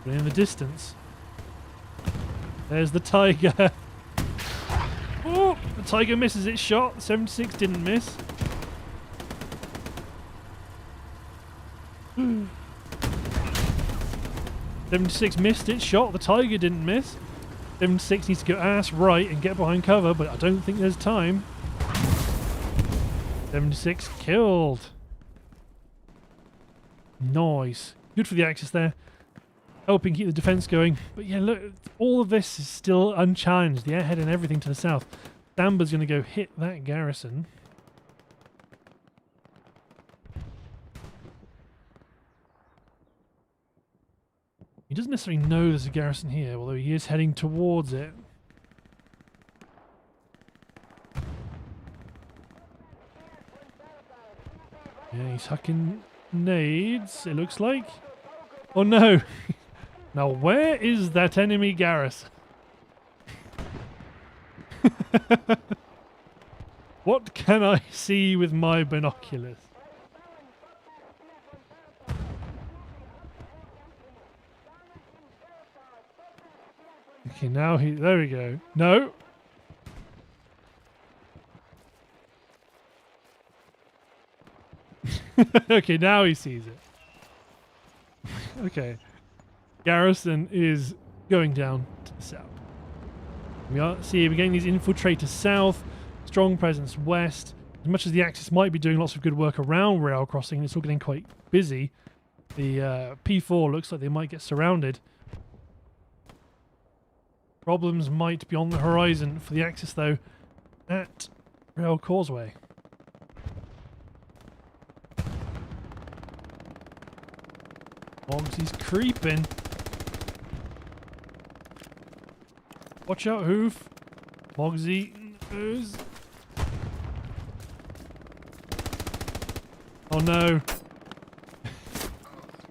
But in the distance, there's the Tiger. Oh, the Tiger misses its shot. The 76 didn't miss. 76 missed its shot. The Tiger didn't miss. 76 needs to go ass right and get behind cover, but I don't think there's time. 76 killed. Nice. Good for the Axis there. Helping keep the defense going. But yeah, look, all of this is still unchallenged. The airhead and everything to the south. Damber's going to go hit that garrison. He doesn't necessarily know there's a garrison here, although he is heading towards it. Yeah, he's hucking nades, it looks like. Oh no! Now where is that enemy garrison? What can I see with my binoculars? Okay, now there we go. No! Okay, now he sees it. Okay. Garrison is going down to the south. We're getting these infiltrators south, strong presence west. As much as the Axis might be doing lots of good work around rail crossing, it's all getting quite busy. The P4 looks like they might get surrounded. Problems might be on the horizon for the Axis, though, at Rail Causeway. Mogsy's creeping. Watch out, Hoof. Mogsy knows. Oh no.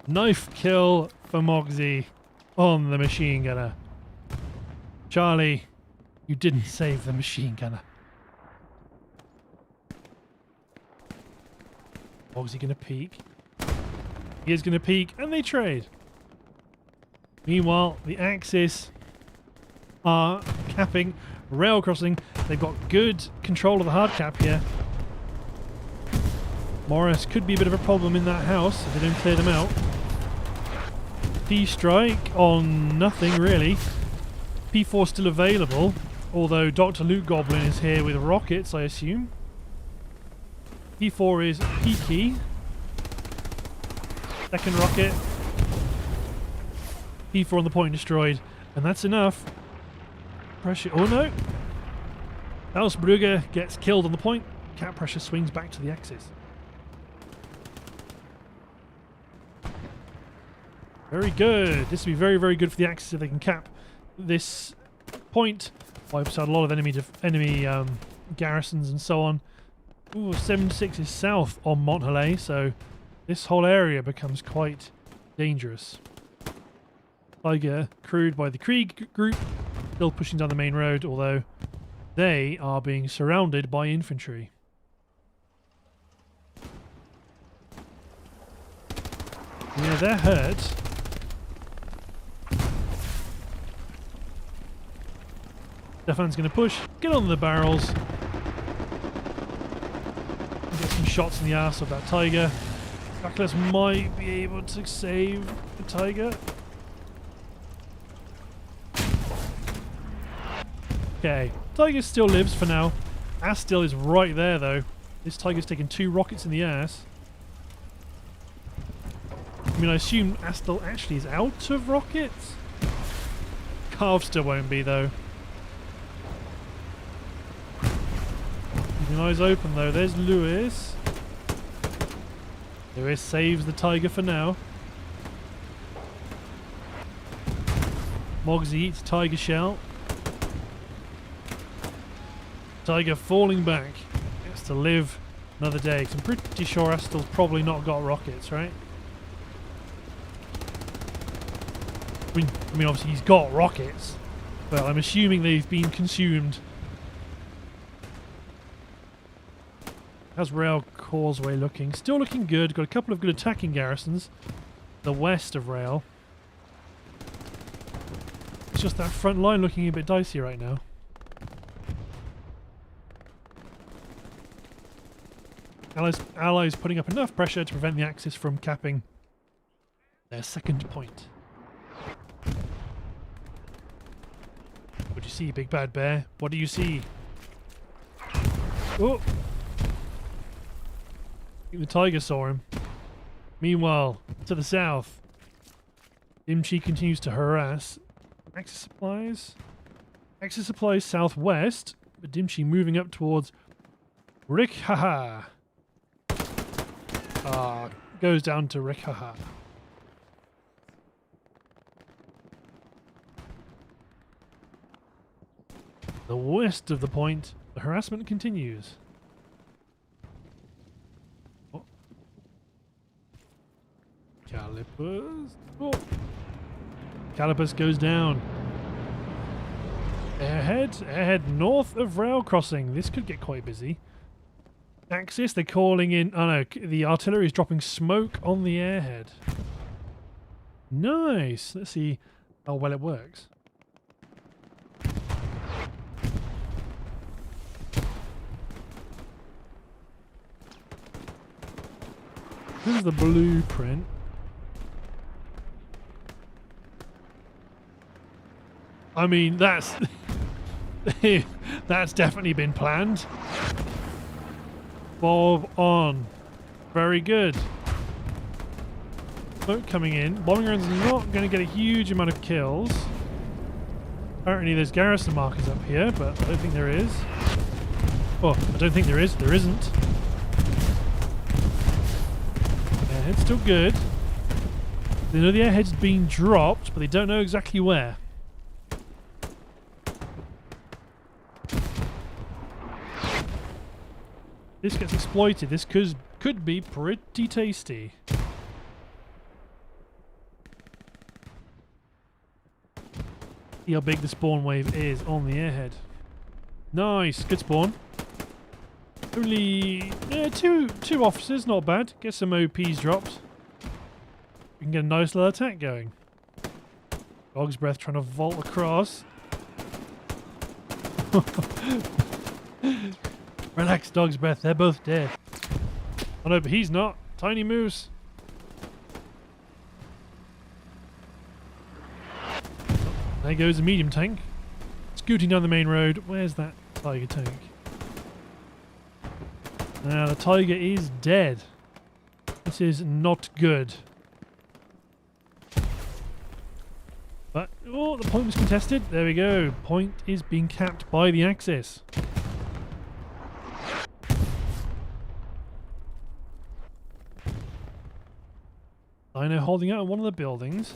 Knife kill for Mogsy on the machine gunner. Charlie, you didn't save the machine gunner. Mogsy gonna peek. He is gonna peek, and they trade. Meanwhile, the Axis are capping rail crossing. They've got good control of the hard cap here. Morris could be a bit of a problem in that house if they don't clear them out. P-strike on nothing really. P4 still available, although Dr. Luke Goblin is here with rockets, I assume. P4 is peaky. Second rocket. P4 on the point destroyed, and that's enough. Pressure. Oh no! Hausbrugger gets killed on the point. Cap pressure swings back to the Axis. Very good. This will be very, very good for the Axis if they can cap this point. Wipes out a lot of enemy garrisons and so on. Ooh, 76 is south on Mont Halais, so this whole area becomes quite dangerous. Tiger, crewed by the Krieg group, still pushing down the main road, although they are being surrounded by infantry. Yeah, they're hurt. Stefan's going to push, get on the barrels, get some shots in the ass of that Tiger. Backless might be able to save the Tiger. Okay, Tiger still lives for now. Ass still is right there though. This Tiger's taken 2 rockets in the ass. I mean, I assume Astel actually is out of rockets? Carve still won't be though. Keeping eyes open though. There's Lewis. Lewis saves the Tiger for now. Mogsy eats Tiger shell. Tiger falling back. Has to live another day. 'Cause I'm pretty sure Astel's probably not got rockets, right? I mean, obviously he's got rockets, but I'm assuming they've been consumed. How's Rail Causeway looking? Still looking good. Got a couple of good attacking garrisons. The west of Rail. It's just that front line looking a bit dicey right now. Allies putting up enough pressure to prevent the Axis from capping their second point. What do you see, Big Bad Bear? What do you see? Oh! I think the Tiger saw him. Meanwhile, to the south, Dimchi continues to harass. Axis supplies? Axis supplies southwest, but Dimchi moving up towards Rikhaha. Goes down to Rikhaha. The west of the point, the harassment continues. Oh. Calipers. Oh. Calipers goes down. Airhead north of rail crossing. This could get quite busy. Axis, they're calling in. Oh no, the artillery is dropping smoke on the airhead. Nice. Let's see how well it works. This is the blueprint. I mean, that's that's definitely been planned. Bob on. Very good. Smoke coming in. Bombing runs not going to get a huge amount of kills. Apparently there's garrison markers up here, but I don't think there is. Oh, I don't think there is. There isn't. Airhead's still good. They know the airhead's being dropped, but they don't know exactly where. This gets exploited. This could be pretty tasty. See how big the spawn wave is on the airhead. Nice, good spawn. Only two officers, not bad. Get some OPs dropped. We can get a nice little attack going. Dog's Breath trying to vault across. Relax, Dog's Breath. They're both dead. Oh no, but he's not. Tiny moves. There goes a medium tank. Scooting down the main road. Where's that Tiger tank? Now the Tiger is dead. This is not good. But, oh, the point was contested. There we go. Point is being capped by the Axis. Dino holding out on one of the buildings.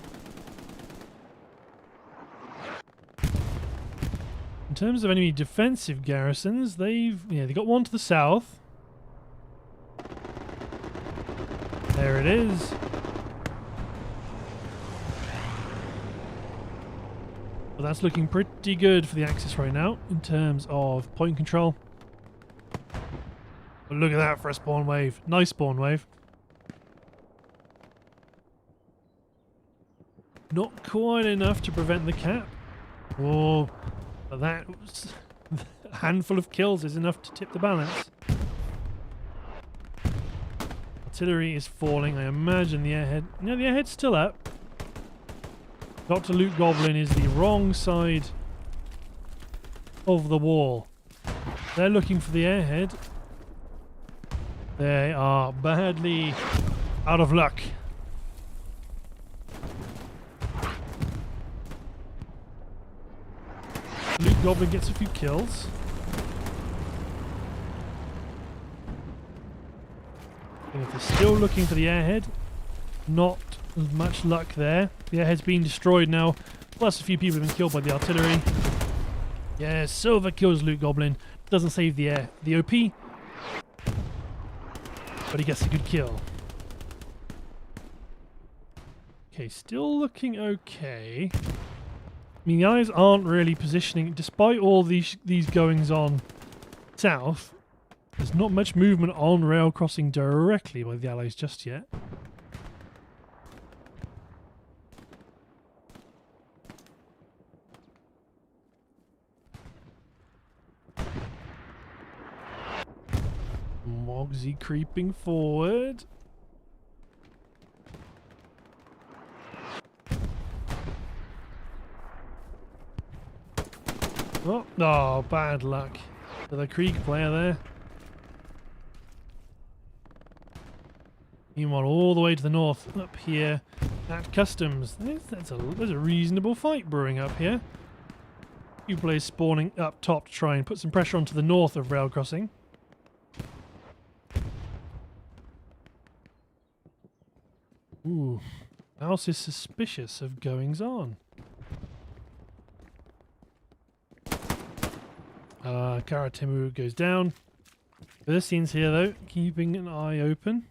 In terms of enemy defensive garrisons, they got one to the south. There There it is. Well, that's looking pretty good for the Axis right now in terms of point control. But look at that for a spawn wave. Nice spawn wave. Not quite enough to prevent the cap. Oh, but that a handful of kills is enough to tip the balance. Artillery is falling. I imagine the airhead... No, the airhead's still up. Dr. Luke Goblin is the wrong side of the wall. They're looking for the airhead. They are badly out of luck. Luke Goblin gets a few kills. And if they're still looking for the airhead, not as much luck there. The airhead's been destroyed now, plus a few people have been killed by the artillery. Yeah, Silver kills Luke Goblin. Doesn't save the OP, but he gets a good kill. Okay, still looking okay. I mean, the Allies aren't really positioning, despite all these goings on south. There's not much movement on rail crossing directly by the Allies just yet. Mogsy creeping forward. Oh, bad luck for the Krieg player there. Meanwhile, all the way to the north, up here at Customs, there's a reasonable fight brewing up here. Few players spawning up top to try and put some pressure onto the north of rail crossing. Ooh, House is suspicious of goings on. Carentan goes down. Bersien's here though, keeping an eye open.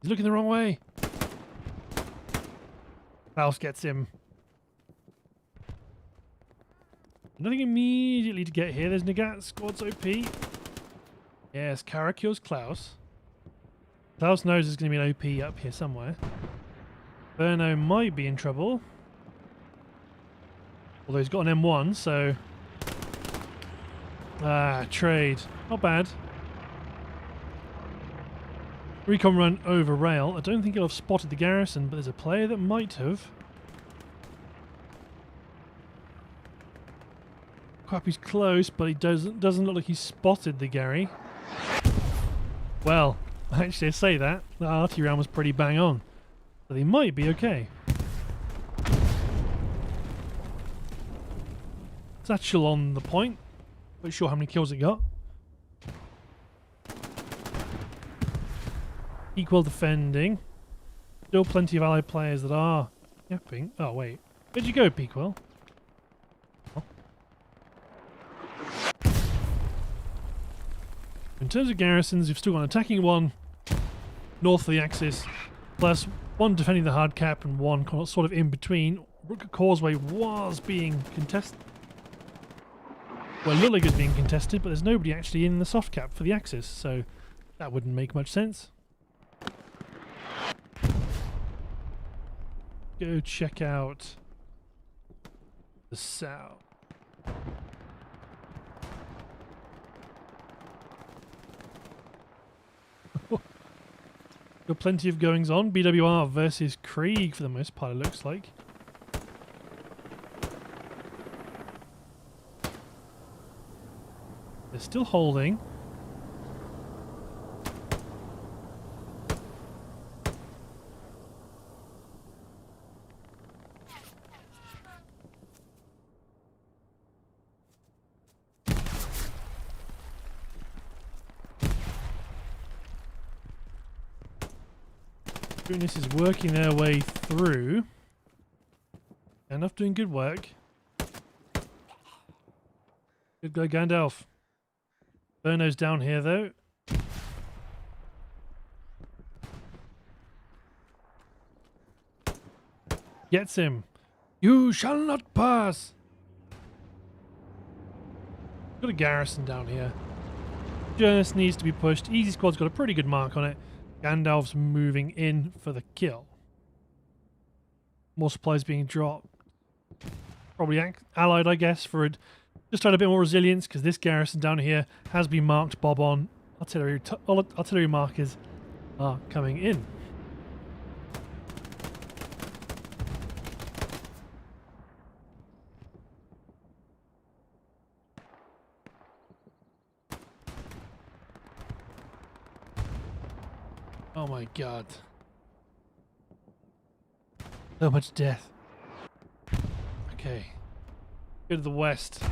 He's looking the wrong way. Klaus gets him. Nothing immediately to get here. There's Nagat, squad's OP. Yes, Kara kills Klaus. Klaus knows there's going to be an OP up here somewhere. Berno might be in trouble. Although he's got an M1, so... trade. Not bad. Recon run over rail. I don't think he'll have spotted the garrison, but there's a player that might have. Crap, he's close, but he doesn't look like he's spotted the Gary. Well, actually I say that. The artillery round was pretty bang on. So they might be okay. Satchel on the point. Not sure how many kills it got. Equal defending. Still plenty of allied players that are yapping. Oh wait, where'd you go, Peakwell? Oh. In terms of garrisons, you've still got an attacking one north of the Axis, plus one defending the hard cap and one sort of in between. Causeway was being contested. Well, looked like it was being contested, but there's nobody actually in the soft cap for the Axis, so that wouldn't make much sense. Go check out the south. Got plenty of goings on. BWR versus Krieg for the most part, it looks like. They're still holding. Goodness is working their way through. Enough doing good work. Good guy, Gandalf. Berno's down here though. Gets him. You shall not pass. Got a garrison down here. Just needs to be pushed. Easy Squad's got a pretty good mark on it. Gandalf's moving in for the kill. More supplies being dropped. Probably allied, I guess, for it. Just trying a bit more resilience, because this garrison down here has been marked bob on. Artillery markers are coming in. Oh my god. So much death. Okay. Go to the west. I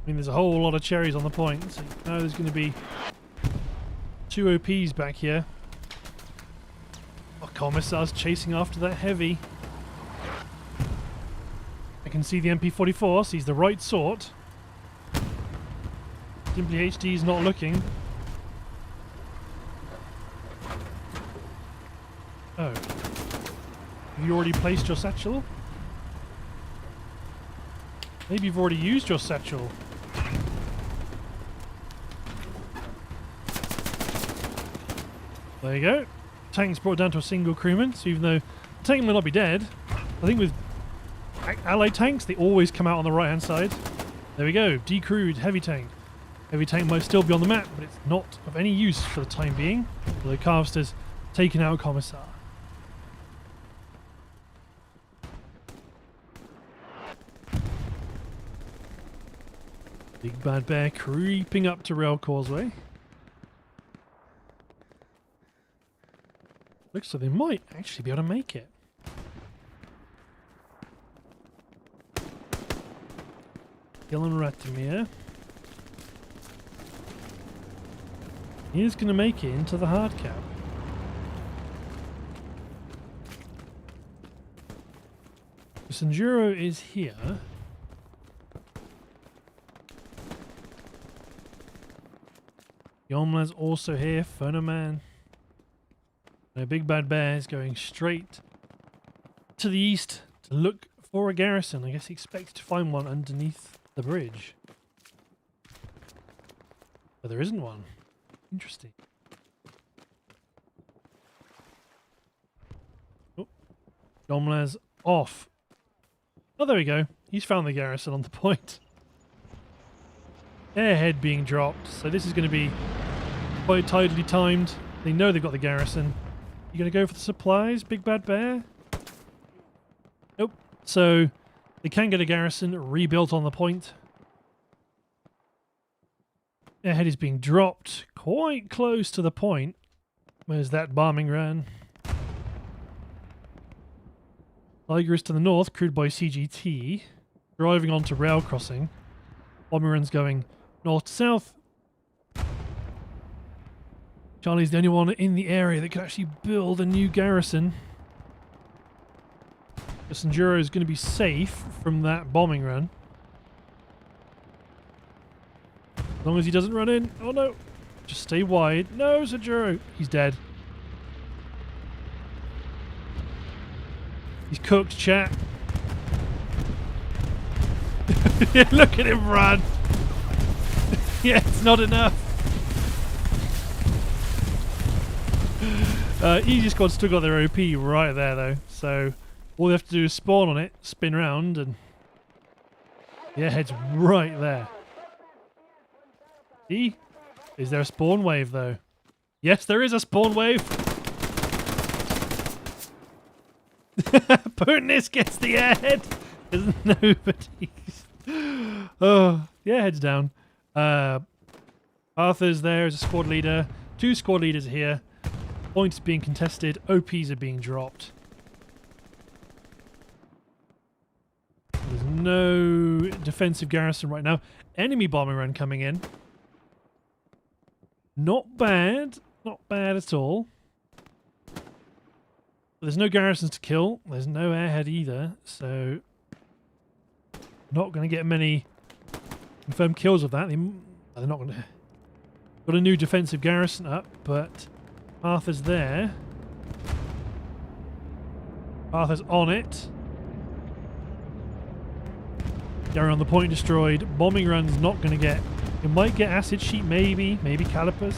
mean, there's a whole lot of cherries on the point, so now there's going to be 2 OPs back here. Oh, Commissar's chasing after that heavy. I can see the MP44, so he's the right sort. Simply HD's not looking. Oh. Have you already placed your satchel? Maybe you've already used your satchel. There you go. Tank's brought down to a single crewman, so even though the tank may not be dead, I think with allied tanks, they always come out on the right-hand side. There we go. Decrewed heavy tank. Heavy tank might still be on the map, but it's not of any use for the time being. Although Carvester's taken out Commissar. Big Bad Bear creeping up to Rail Causeway. Looks like they might actually be able to make it. Gillen Ratimir. He's going to make it into the hard cap. Sanjuro is here. Yomla's also here. Phonoman. No, Big Bad Bear is going straight to the east to look for a garrison. I guess he expects to find one underneath the bridge. But there isn't one. Interesting. Oh, Yomla's off. Oh, there we go. He's found the garrison on the point. Airhead being dropped, so this is going to be quite tidily timed. They know they've got the garrison. You going to go for the supplies, Big Bad Bear? Nope. So they can get a garrison rebuilt on the point. Airhead is being dropped quite close to the point. Where's that bombing run? Tiger is to the north, crewed by CGT. Driving onto rail crossing. Bombing run's going north to south. Charlie's the only one in the area that can actually build a new garrison. The Sanjuro is going to be safe from that bombing run. As long as he doesn't run in. Oh no! Just stay wide. No, Sanjuro! He's dead. He's cooked, chat. Look at him run! Yeah, it's not enough. Easy Squad still got their OP right there though, so all they have to do is spawn on it, spin around, and the airhead's right there. See? Is there a spawn wave though? Yes, there is a spawn wave! Putinist gets the airhead! There's nobody's. Oh, the airhead's down. Arthur's there as a squad leader. 2 squad leaders are here. Points being contested. OPs are being dropped. There's no defensive garrison right now. Enemy bombing run coming in. Not bad. Not bad at all. There's no garrisons to kill. There's no airhead either. So not going to get many confirmed kills of that. They're not going to... Got a new defensive garrison up, but Arthur's there. Arthur's on it. Gary on the point destroyed. Bombing run's not going to get... It might get acid sheet, maybe. Maybe calipers.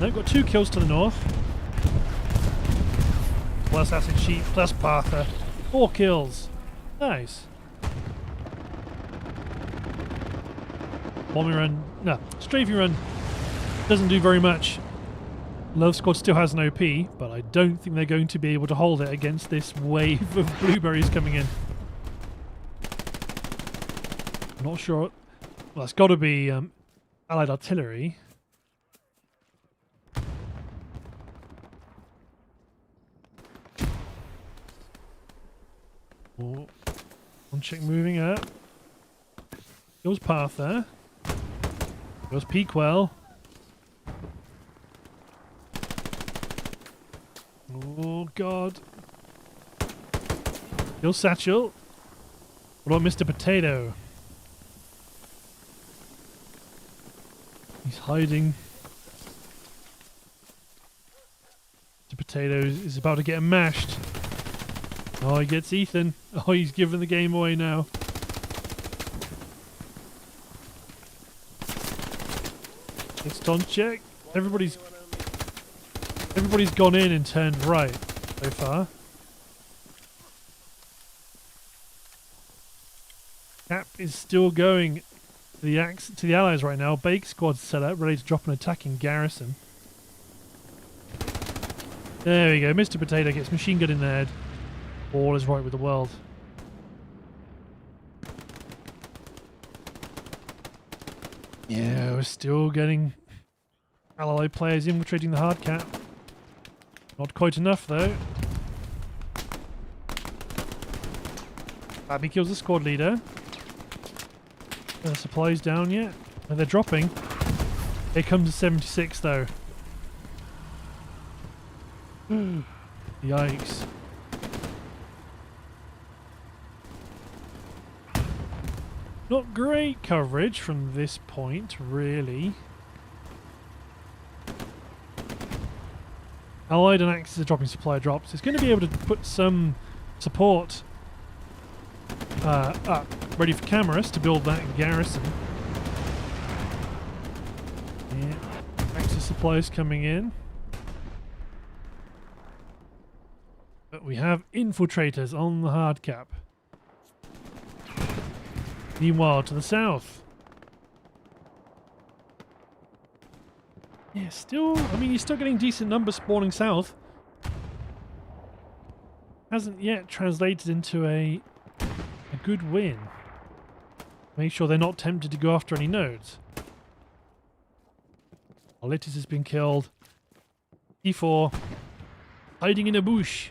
No, got 2 kills to the north. Plus acid sheet, plus Partha. 4 kills. Nice. Bombing run... No, strafing run doesn't do very much. Love Squad still has an OP, but I don't think they're going to be able to hold it against this wave of blueberries coming in. I'm not sure. Well, it's got to be Allied artillery. Oh, one chick moving up. Goes Path there. Goes Peakwell. Oh god. Kill Satchel. What about Mr. Potato? He's hiding. Mr. Potato is about to get mashed. Oh, he gets Ethan. Oh, he's giving the game away now. It's Tonchek. Everybody's gone in and turned right so far. Cap is still going to the Allies right now. Bake Squad's set up, ready to drop an attacking garrison. There we go. Mr. Potato gets machine gun in the head. All is right with the world. Yeah, we're still getting Allied players infiltrating the hard cap. Not quite enough though. Abby kills the squad leader. Are the supplies down yet? No, they're dropping. Here comes the 76 though. Yikes. Not great coverage from this point, really. Allied and Axis are dropping supply drops. It's going to be able to put some support up, ready for Camarus to build that garrison. Yeah, Axis supplies coming in. But we have infiltrators on the hard cap. Meanwhile, to the south. Yeah, still, I mean, you're still getting decent numbers spawning south. Hasn't yet translated into a good win. Make sure they're not tempted to go after any nodes. Halais has been killed. E4. Hiding in a bush.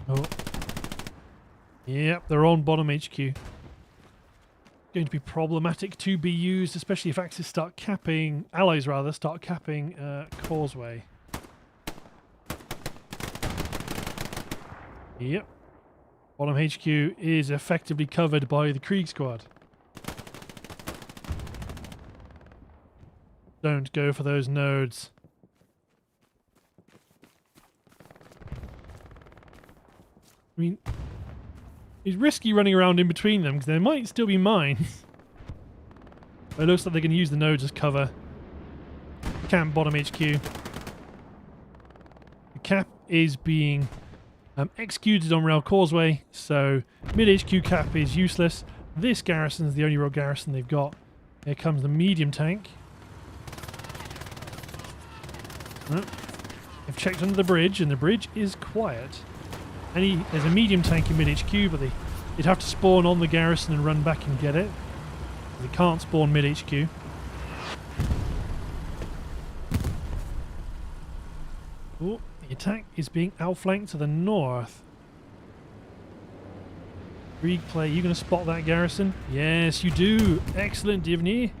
Oh. Yep, they're on bottom HQ. Going to be problematic to be used, especially if Axis start capping, Allies rather, start capping Causeway. Yep. Bottom HQ is effectively covered by the Krieg squad. Don't go for those nodes. I mean, it's risky running around in between them because there might still be mines. But it looks like they're going to use the nodes as cover. Camp bottom HQ. The cap is being executed on Rail Causeway, so mid HQ cap is useless. This garrison is the only real garrison they've got. Here comes the medium tank. They've checked under the bridge, and the bridge is quiet. There's a medium tank in mid HQ, but they'd have to spawn on the garrison and run back and get it. They can't spawn mid HQ. Oh, the attack is being outflanked to the north. Krieg play, you going to spot that garrison? Yes, you do. Excellent, Divney.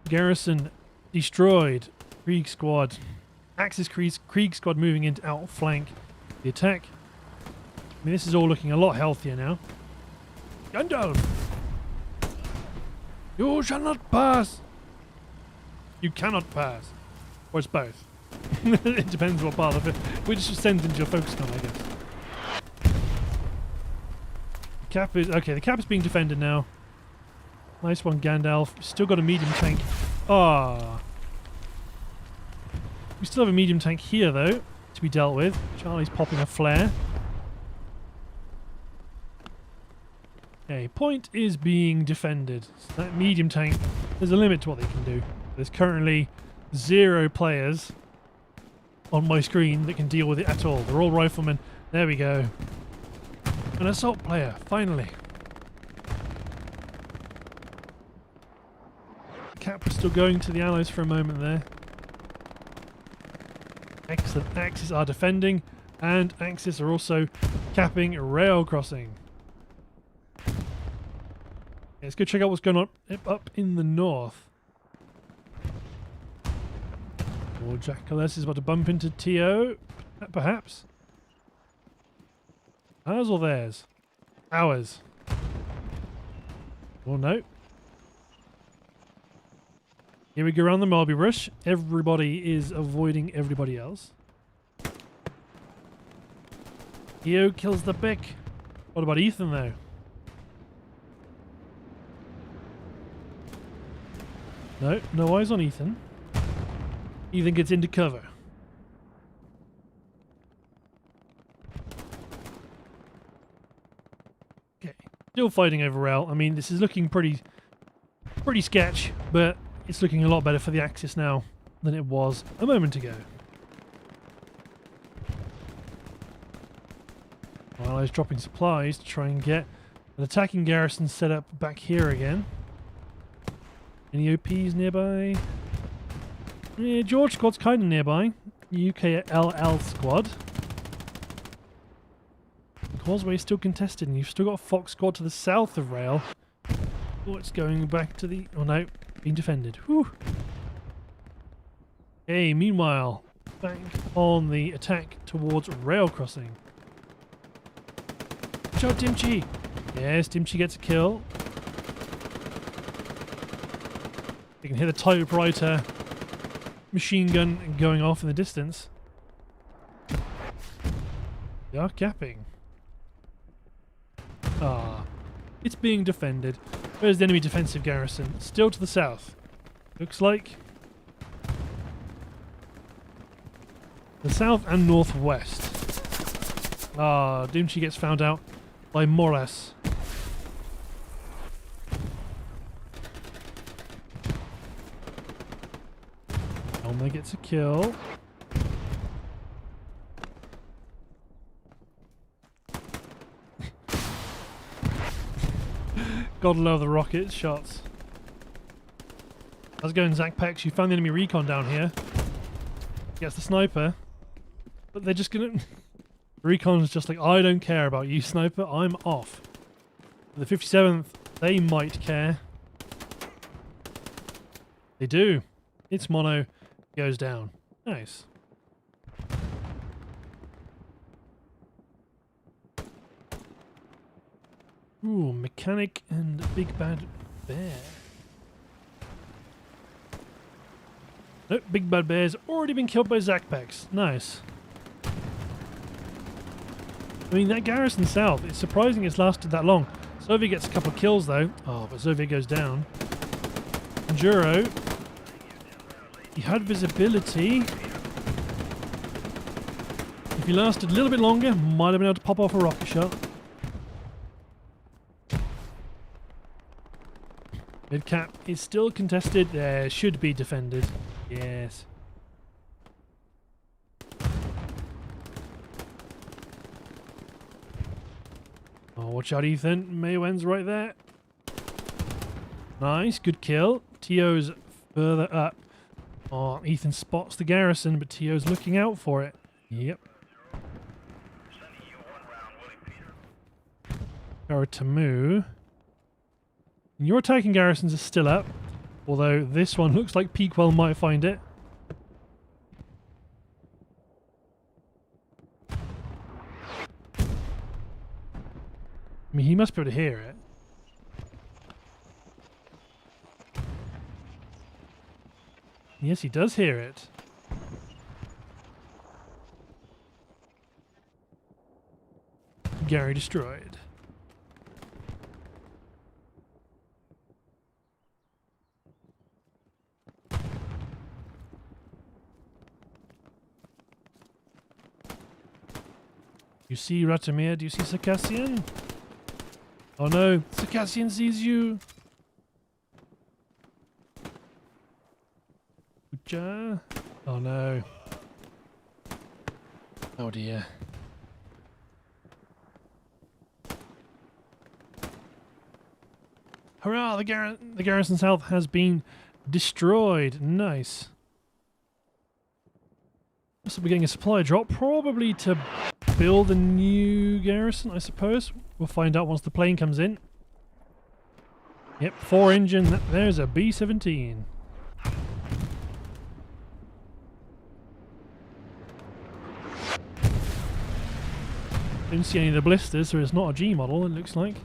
Garrison destroyed. Krieg squad. Axis Krieg squad moving in to outflank the attack. I mean, this is all looking a lot healthier now. Gun down! You shall not pass! You cannot pass. Or it's both. It depends what part of it. Which sentence you're focused on, I guess. Cap is... Okay, the cap is being defended now. Nice one, Gandalf. Still got a medium tank. Ah. We still have a medium tank here, though, to be dealt with. Charlie's popping a flare. Okay, point is being defended. So that medium tank, there's a limit to what they can do. There's currently 0 players on my screen that can deal with it at all. They're all riflemen. There we go. An assault player, finally. Cap was still going to the Allies for a moment there. Excellent. Axis are defending, and Axis are also capping rail crossing. Let's go check out what's going on up in the north. Or Jack Halais is about to bump into TO, perhaps. Ours or theirs? Ours. Oh no. Here we go around the Mulberry Bush. Everybody is avoiding everybody else. TO kills the pick. What about Ethan though? No, no eyes on Ethan. Ethan gets into cover. Okay, still fighting over rail. I mean, this is looking pretty sketch, but it's looking a lot better for the Axis now than it was a moment ago. While I was dropping supplies to try and get an attacking garrison set up back here again. Any OPs nearby? Yeah, George squad's kind of nearby. UKLL squad. Causeway is still contested, and you've still got a Fox squad to the south of rail. Oh, it's going back to the... Oh no, being defended. Whew. Okay, meanwhile, back on the attack towards rail crossing. Watch out, Dimchi! Yes, Dimchi gets a kill. You can hear the typewriter machine gun going off in the distance. They are capping. Ah, it's being defended. Where's the enemy defensive garrison? Still to the south. Looks like the south and northwest. Ah, Dimchi gets found out by Morris. Elmer gets a kill. Gotta love the rocket shots. How's it going, Zach Pex? You found the enemy recon down here. Gets the sniper. But they're just gonna... Recon's just like, I don't care about you, sniper. I'm off. The 57th, they might care. They do. It's mono. Goes down. Nice. Ooh, mechanic and big bad bear. Nope, big bad bear's already been killed by Zakpex. Nice. I mean, that garrison south, it's surprising it's lasted that long. Soviet gets a couple of kills though. Oh, but Soviet goes down. Enduro. He had visibility. If he lasted a little bit longer, might have been able to pop off a rocket shot. Mid-cap is still contested. There should be defended. Yes. Oh, watch out, Ethan. Maywen's right there. Nice, good kill. Tio's further up. Oh, Ethan spots the garrison, but Tio's looking out for it. Yep. Tamu. Your attacking garrisons are still up, although this one looks like Peakwell might find it. I mean, he must be able to hear it. Yes, he does hear it. Gary destroyed. You see Ratomir? Do you see Circassian? Oh no, Circassian sees you. Ucha. Oh no. Oh dear. Hurrah! The garrison south has been destroyed. Nice. So we're getting a supply drop, probably to build a new garrison, I suppose. We'll find out once the plane comes in. Yep, 4-engine. There's a B-17. Don't see any of the blisters, so it's not a G model, it looks like.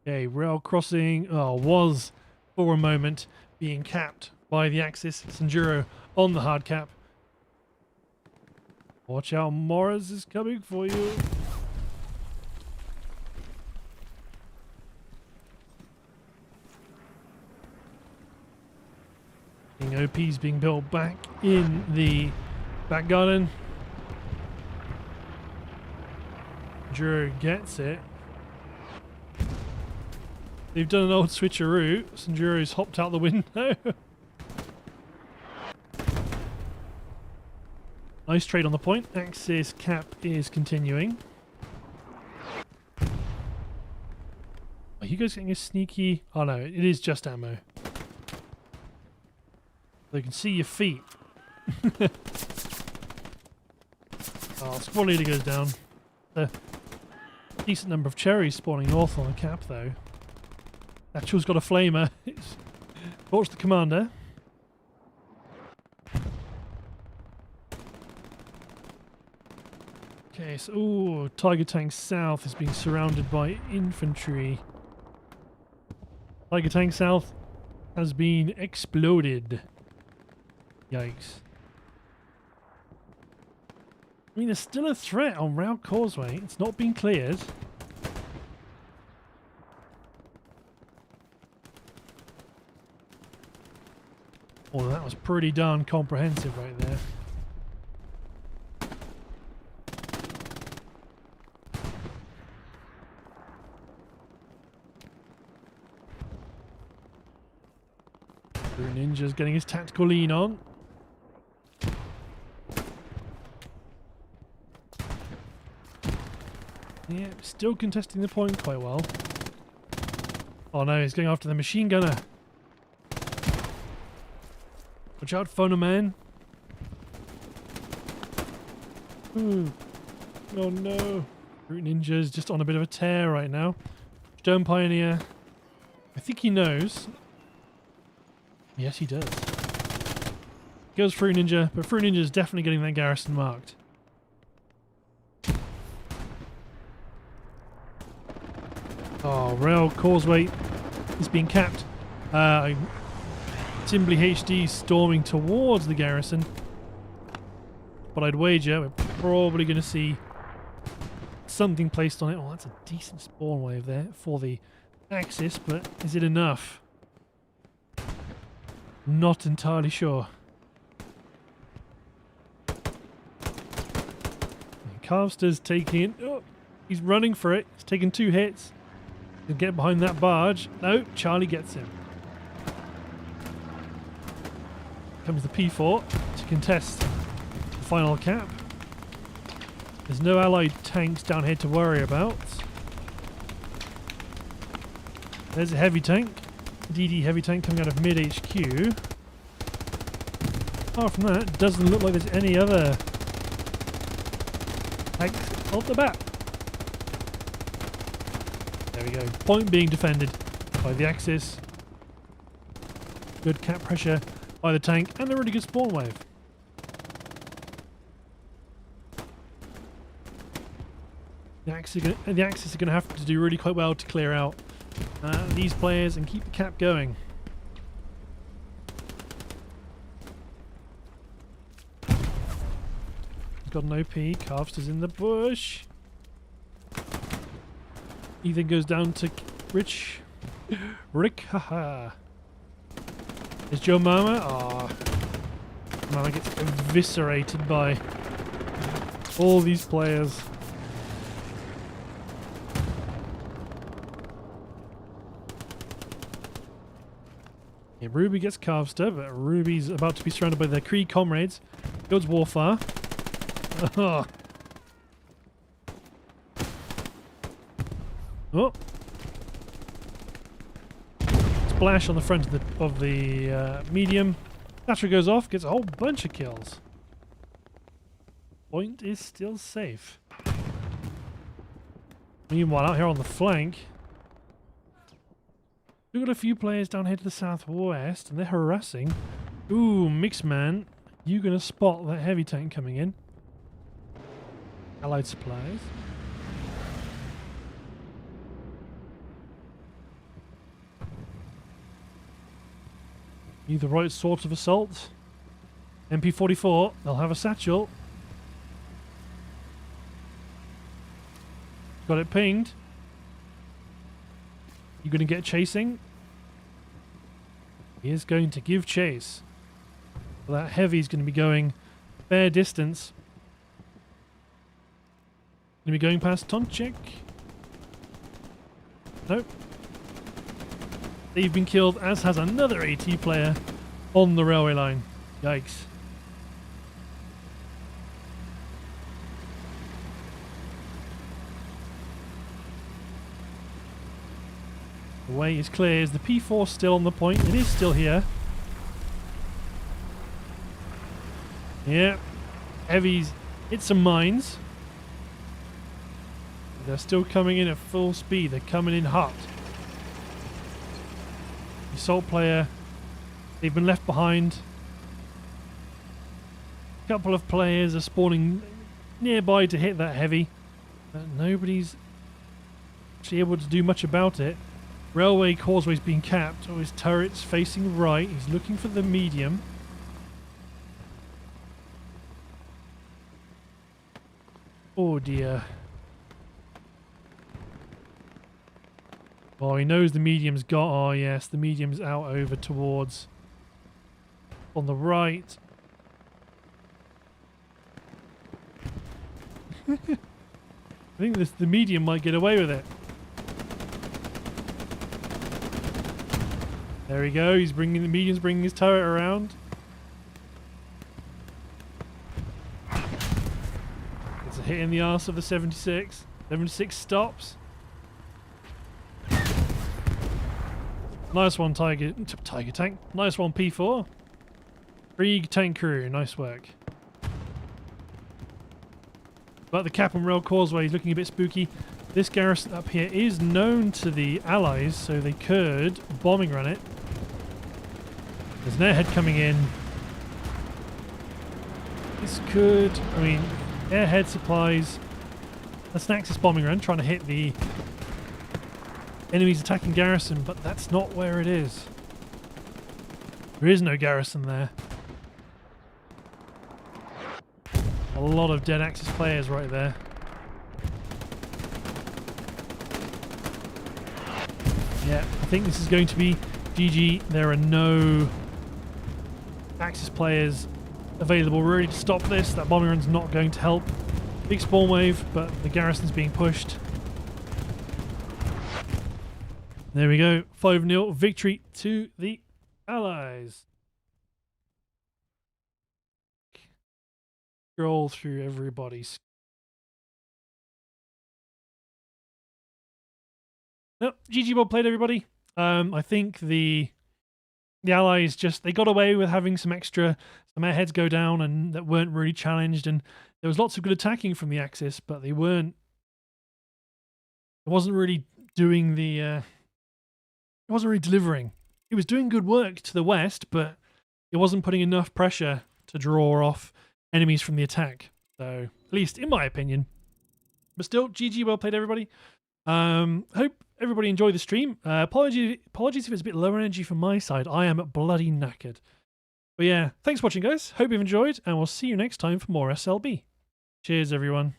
Okay, rail crossing was, for a moment, being capped by the Axis Centauro on the hard cap. Watch out, Morris is coming for you. OP's being built back in the back garden. Centauro gets it. They've done an old switcheroo. Centauro's hopped out the window. Nice trade on the point. Axis cap is continuing. Are you guys getting a sneaky... Oh no, it is just ammo. They can see your feet. Oh, squad leader goes down. A decent number of cherries spawning north on the cap though. Actual's got a flamer. Watch the commander. Okay, so ooh, Tiger Tank South is being surrounded by infantry. Tiger Tank South has been exploded. Yikes. I mean, there's still a threat on Route Causeway. It's not been cleared. Oh, that was pretty darn comprehensive right there. Ninja's getting his tactical lean on. Yeah, still contesting the point quite well. Oh no, he's going after the machine gunner. Watch out, phono man. Ooh. Oh no. Root Ninja's just on a bit of a tear right now. Stone Pioneer. I think he knows. Yes, he does. Goes Fruit Ninja, but Fruit Ninja is definitely getting that garrison marked. Oh, Rail Causeway is being capped. Timbley HD storming towards the garrison. But I'd wager we're probably going to see something placed on it. Oh, that's a decent spawn wave there for the Axis, but is it enough? Not entirely sure. Carvster's taking it. Oh, he's running for it. He's taken 2 hits. He'll get behind that barge. No, Charlie gets him. Comes the P4 to contest the final cap. There's no allied tanks down here to worry about. There's a heavy tank. DD heavy tank coming out of mid HQ. Apart from that, it doesn't look like there's any other tanks off the bat. There we go. Point being defended by the Axis. Good cap pressure by the tank and a really good spawn wave. The Axis are going to have to do really quite well to clear out these players and keep the cap going. He's got an OP. Carvster's in the bush. Ethan goes down to Rich. Rick, haha. Is Joe Mama? Aw. Mama gets eviscerated by all these players. Yeah, Ruby gets Carvster, but Ruby's about to be surrounded by their Cree comrades. Builds Warfare. Oh. Splash on the front of the medium. Thatcher goes off, gets a whole bunch of kills. Point is still safe. Meanwhile, out here on the flank, we've got a few players down here to the southwest, and they're harassing. Ooh, Mixman, you gonna spot that heavy tank coming in? Allied supplies. Need the right sort of assault. MP44, they'll have a satchel. Got it pinged. You gonna get chasing? He is going to give chase. Well, that heavy's gonna be going a fair distance. Gonna be going past Tonchik. Nope. They've been killed, as has another AT player on the railway line. Yikes. The way is clear. Is the P4 still on the point? It is still here. Yeah. Heavies hit some mines. They're still coming in at full speed. They're coming in hot. Assault player, they've been left behind. A couple of players are spawning nearby to hit that heavy, but nobody's actually able to do much about it. Railway Causeway's being capped, or his turret's facing right. He's looking for the medium. Oh dear. Oh, he knows the medium's got... Oh, yes, the medium's out over towards... On the right. I think the medium might get away with it. There we go. He's bringing... The medium's bringing his turret around. It's a hit in the arse of the 76. 76 stops. Nice one, Tiger Tank. Nice one, P4. Krieg Tank Crew. Nice work. But the Cap and Rail Causeway is looking a bit spooky. This garrison up here is known to the Allies, so they could bombing run it. There's an airhead coming in. This could... I mean, airhead supplies. That's an Axis bombing run, trying to hit the... enemies attacking garrison, but that's not where it is. There is no garrison there. A lot of dead Axis players right there. Yeah, I think this is going to be GG. There are no Axis players available really to stop this. That bombing run's not going to help. Big spawn wave, but the garrison's being pushed. There we go. 5-0 victory to the Allies. Scroll through everybody's. No, GG well played, everybody. I think the Allies just, they got away with having some airheads go down and that weren't really challenged, and there was lots of good attacking from the Axis, but it wasn't really doing the it wasn't really delivering. It was doing good work to the west, but it wasn't putting enough pressure to draw off enemies from the attack. So, at least in my opinion. But still, GG, well played, everybody. Hope everybody enjoyed the stream. Apologies if it's a bit lower energy from my side. I am bloody knackered. But yeah, thanks for watching, guys. Hope you've enjoyed, and we'll see you next time for more SLB. Cheers, everyone.